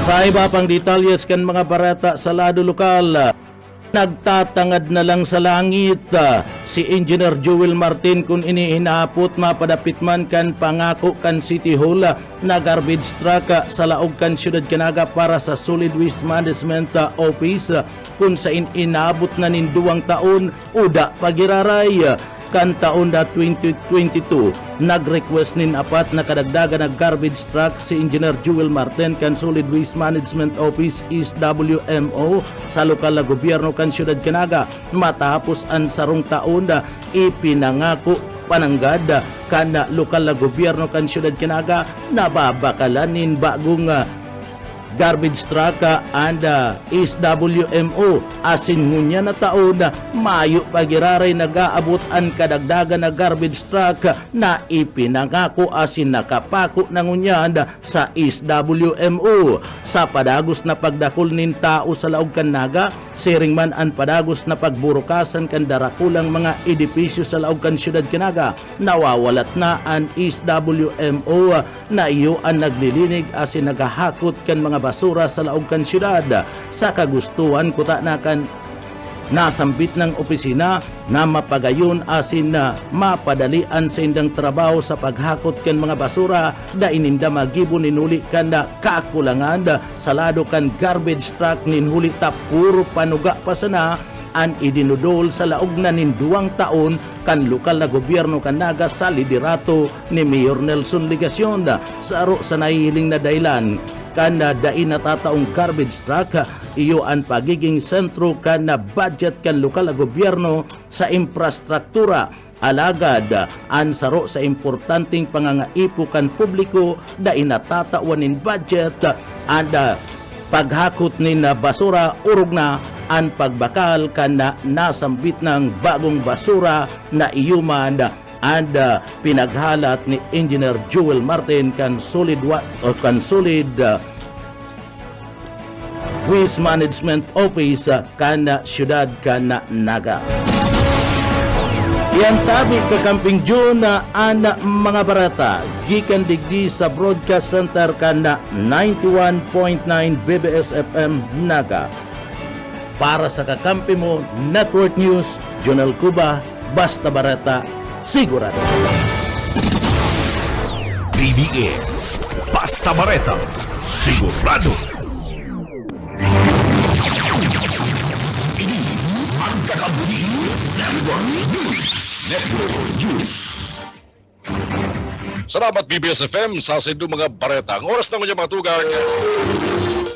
Sa iba pang detalyes kan mga barata sa lado lokal, nagtatangad na lang sa langit si Engineer Joel Martin kung inihinapot mapadapit man kan pangako kan City Hall na garbage truck sa laog kan siyudad Canaga para sa Solid Waste Management Office kung sa inabot na nin 2 taon uda pagiraray. Kan taon na 2022, nag-request nin apat na kadagdagan na garbage truck si Engineer Joel Martin kan Solid Waste Management Office East WMO sa lokal na gobyerno kan Siyudad Canaga matapos ang sarong taon na ipinangako pananggad kan lokal na gobyerno kan Siyudad Canaga na babakalanin bagong garbage truck and SWMO asin ngunya na taon Mayo pagiraray nagaabot ang kadagdagan na garbage truck na ipinangako asin nakapako na ngunyan sa SWMO sa padagos na pagdakol nin tao sa laog kan Naga siring man ang padagos na pagburukasan kan darakulang mga edipisyo sa laog kan Siyudad Canaga nawawalat na ang SWMO na iyo ang naglilinig asin nagahakot kan mga basura sa laog kan siyudad sa kagustuhan kuta na kan nasambit ng opisina na mapagayon asin na mapadalian sa indang trabaho sa paghakot kan mga basura da ininda magibo ninuli kan na kaakulangan sa lado kan garbage truck ninhuli ta puro panuga pa sana an idinudol sa laog na ninduwang taon kan lokal na gobyerno kan naga sa liderato ni Mayor Nelson Ligacion sa aro sa nahihiling na dahilan kan dain natataong garbage truck iyo ang pagiging sentro kan na budget kan lokal na gobyerno sa infrastruktura alagad ang saro sa importanteng pangangaipo kan publiko da inatatawanin budget and paghakot ni na basura urog na ang pagbakal kan na nasambit ng bagong basura na iyuman and pinaghalat ni Engineer Joel Martin kan solid Waste Management Office kan siyudad kan Naga. Yan tabi kakamping June na ang mga barata gikan digdi sa Broadcast Center kan 91.9 BBS FM Naga. Para sa kakampi mo, Network News, Jonel Cuba, Basta Barata, sigurado. BBS Basta Bareta, sigurado. Ini ang kakampi Network News. Salamat BBS FM sa Sindu mga bareta. Ang oras na mga matugag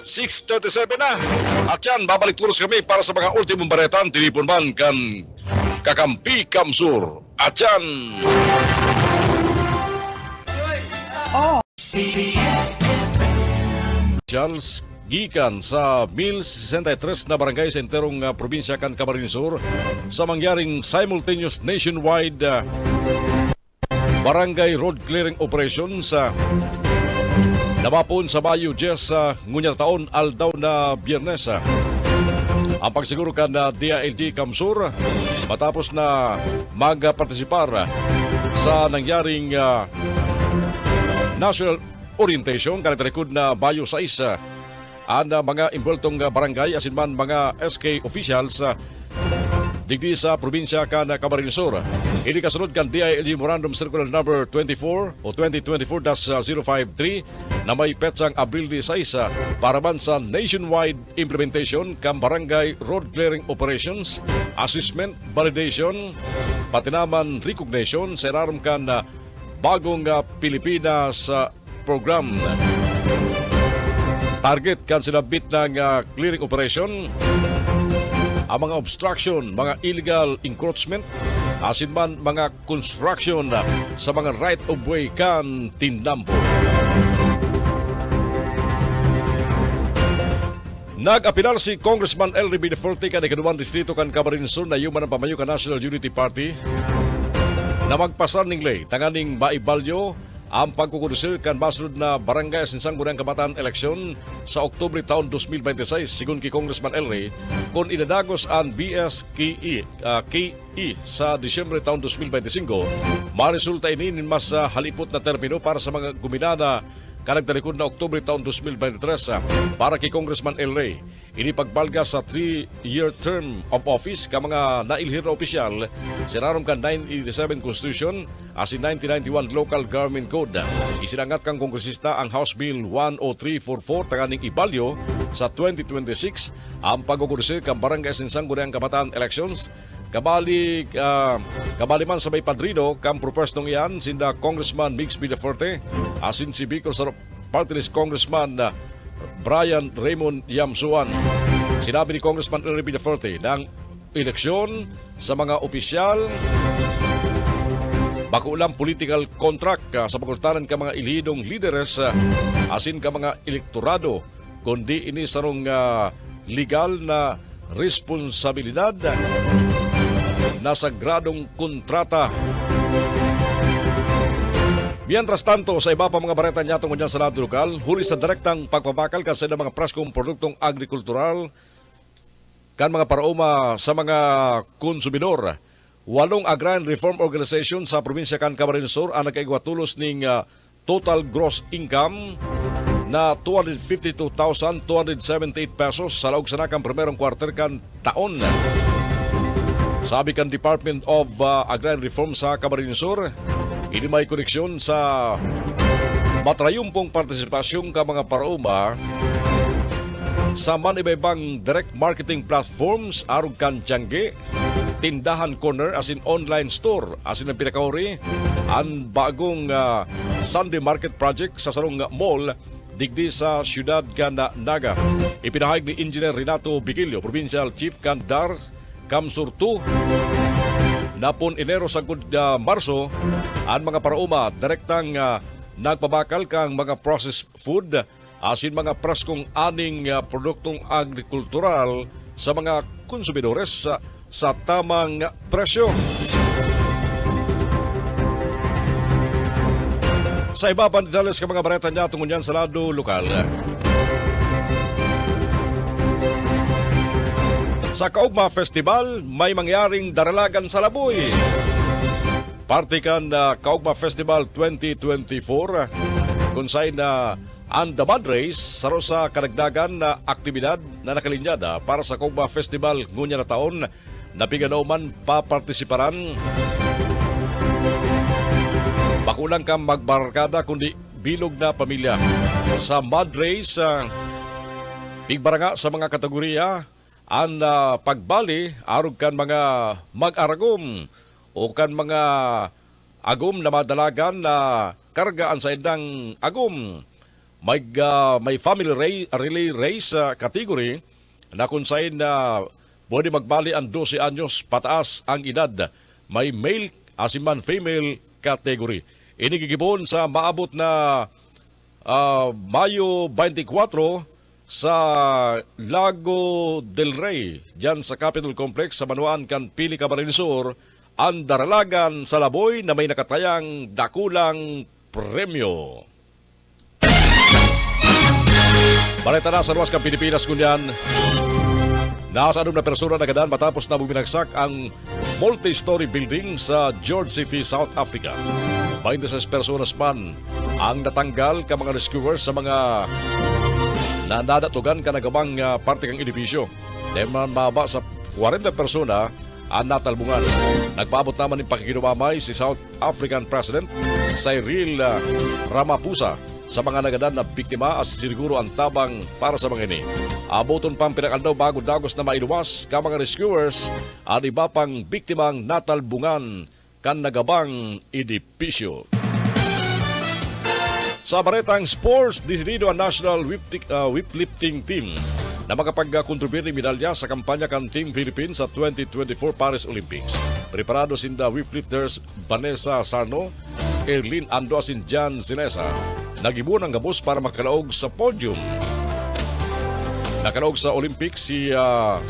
6:37 na. At yan, babalik tulos kami para sa mga ultimong baretan. Tilipon man kan Kakampi Kamsur. At yan. Charles gikan sa 1063 na barangay sa enterong probinsya kan Camarines Sur sa mangyaring simultaneous nationwide barangay road clearing operation sa namapon sa Mayo 10 sa ngunyang taon aldaw na Biyernes. Ang pagsiguro kan na DILG Kamsur matapos na magpartisipar sa nangyaring national orientation kanitalikod na Bayo 6 ang mga imboltong barangay asin man mga SK officials digdi sa probinsya kan Camarines Sur. Ini kasunod kan DILG Memorandum Circular Number 24 o 2024-053 na may petsang Abril 16 para man sa nationwide implementation kan barangay road clearing operations, assessment, validation, pati naman recognition sa ilalim kan bagong Pilipinas program. Target kan sinabit ng clearing operation ang mga obstruction, mga illegal encroachment, asin man mga construction sa mga right-of-way kan tindampo. Nag-apilar si Congressman Elry Bideforte kan ikaduang distrito kan Camarines Sur na yuman ang pamayo kan National Unity Party na magpasar ning lay tanganing maibalyo ang pagkukulusir kan basunod na barangay asinsang gunang kabataan eleksyon sa Oktubre taon 2026 sigun ki Congressman Elry kung inadagos ang BSKE sa Disyembre taon 2025 maresulta ini mas halipot na termino para sa mga guminana kanagtalikod na Oktubre taon 2023 para kay Congressman Elry. Ini pagbalga sa 3-year term of office ka mga nailhir na opisyal sinarom kan 987 Constitution asin 1991 Local Government Code. Isinangat kang kongresista ang House Bill 10344 tanganing ibalyo sa 2026 ang pagkukursir kang barangay sinsang gunang kabataan elections. Kabali man sa may padrino kang propostong iyan sinda Congressman Mix Bideforte asin si Bicol Sarop Party List Congressman Brian Raymond Yamsuan. Sinabi ni Congressman Elry Bideforte ng eleksyon sa mga opisyal bakulang political contract sa pagkultanan ka mga ilhidong lideres asin ka mga elektorado kundi ini sarong legal na responsibilidad na sagradong kontrata. Mientras tanto, sa iba pa mga bareta niya tungkol dyan sa lado lokal, huli sa direktang pagpapakal kasi ng mga praskong produktong agrikultural kan mga parauma sa mga konsumidor. 8 agrarian reform organization sa probinsya kan Camarines Sur ang nagkaigwatulos ning total gross income na 252,278 pesos sa laog sa nakang primerong kwarter kan taon. Sabi kan Department of Agrarian Reform sa Camarines Sur, ini may koneksyon sa matrayumpong partisipasyong ka mga parauma sa man iba-ibang direct marketing platforms arog kan Tiangge, tindahan corner as in online store as in ang pinakauri ang bagong Sunday Market Project sa sarong mall digdi sa siyudad kan Naga. Ipinahayag ni Engineer Renato Bigilio, Provincial Chief kan Dar Kamsur 2, napon Enero sa Marso ang mga parauma direktang nagpabakal kang mga processed food asin mga praskong aning produktong agrikultural sa mga konsumidores sa tamang presyo. Sa iba pang detalles ka mga bareta niya tungkol yan sa lado lokal. Sa Kaugma Festival, may mangyaring daralagan sa Laboy. Parte kan Kaugma Festival 2024 kung saan ang The Mud Race saro sa karagdagan na aktibidad na nakalinyada para sa Kaugma Festival ngunya na taon na piganauman papartisiparan. Bakulang ka magbarkada kundi bilog na pamilya. Sa Mud Race, pigbaranga sa mga kategorya ang pagbali arog kan mga mag-aragom o kan mga agom na madalagan na kargaan sa edang agom. May family relay race category na kung saan pwede magbali ang 12 anyos pataas ang edad. May male asiman female category. Inigigibon sa maabot na Mayo 24 sa Lago del Rey, dyan sa Capitol Complex sa Manuan kan Pili, Camarines Sur, ang daralagan sa Laboy na may nakatayang dakulang premyo. Balita na sa luwas kang Pilipinas kunyan. Nasa 6 na persona nagadaan matapos na buminagsak ang multi-story building sa George City, South Africa. 26 personas man ang natanggal ka mga rescuers sa mga nadatugan ka nagabang parte kang edifisyo. Dahil man mababa sa 40 persona ang natalbungan. Nagpaabot naman ng pakikinumamay si South African President Cyril Ramaphosa sa mga nagadan na biktima as siguro ang tabang para sa mga ini. Abuton pang pinakaldaw bago dagos na mailuwas ka mga rescuers at iba pang biktimang natalbungan kan nagabang edifisyo. Sa baretang sports, desidido ang national weightlifting team na makapag-contribute ng medalya sa kampanya kan Team Philippines sa 2024 Paris Olympics. Preparado sinda weightlifters Vanessa Sarno, Erlin Ando asin Jan Zinesa. Nagibon ang gabos para makalaog sa podium. Nakalaog sa Olympics si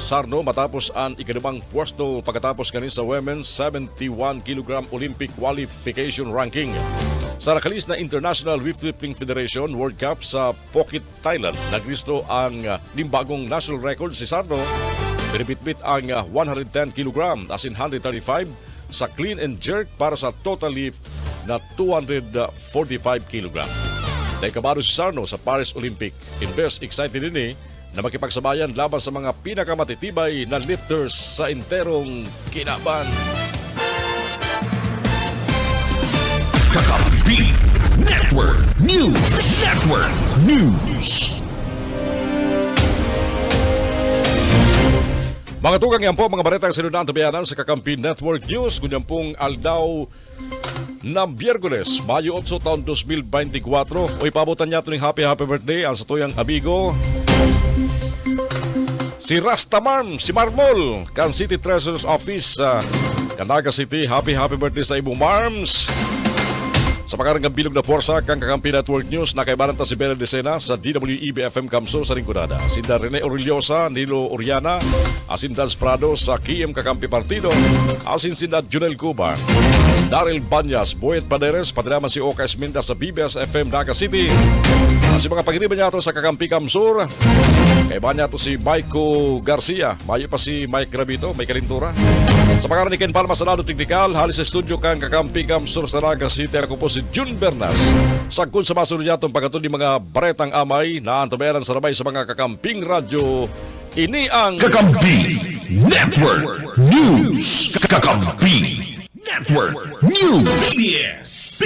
Sarno matapos ang ikalimang pwesto pagkatapos kanin sa Women's 71 kg Olympic Qualification Ranking. Sa nakalis na International Weightlifting Federation World Cup sa Phuket, Thailand, naglisto ang limbagong national record si Sarno. Binibitbit ang 110 kg as in 135 sa clean and jerk para sa total lift na 245 kg. Dahil kabado si Sarno sa Paris Olympic, invest excited din na makipagsabayan laban sa mga pinakamatitibay na lifters sa enterong kinaban. Kakampi Network News. Mga tugang yan po, mga baretang sinunaan tabayanan sa Kakampi Network News. Kunyan pong aldaw na Biyerkules, Mayo 8, taon 2024. O ipabutan niya ito ng happy birthday ang satuyang amigo si Rastaman, si Marmol, kan City Treasurer's Office sa Canaga City. Happy birthday sa imong Marms. Sa pagkarang bilog na porsa kang Kakampi Network News, nakaibaranta si Bella Decena sa DWEB-FM Kamso sa Ringgonada. Sinda Rene Aureliosa, Nilo Oriana, asin Dance Prado sa KM Kakampi Partido, asin sinda Junel Cuba, Daryl Banyas, Boyet Paderes, pati naman si Oka Esminda sa BBS-FM Naga City. Kasi mga pagiriban niya ito sa Kakampi Kamsur, kaiba niya ito si Maiko Garcia, mayo pa si Mike Gravito, may kalintura. Sa pagkarang ni Ken Palma sa Lado Technical, halis sa studio kang Kakampi Kamsur sa Naga City. Ako po si Jun Bernas. Sagkun sa masunod niya itong pagkatun ng mga baretang amay na antabayaran sa labay sa mga Kakamping Radyo. Ini ang Kakampi Network News. Kakampi Network News. PBS.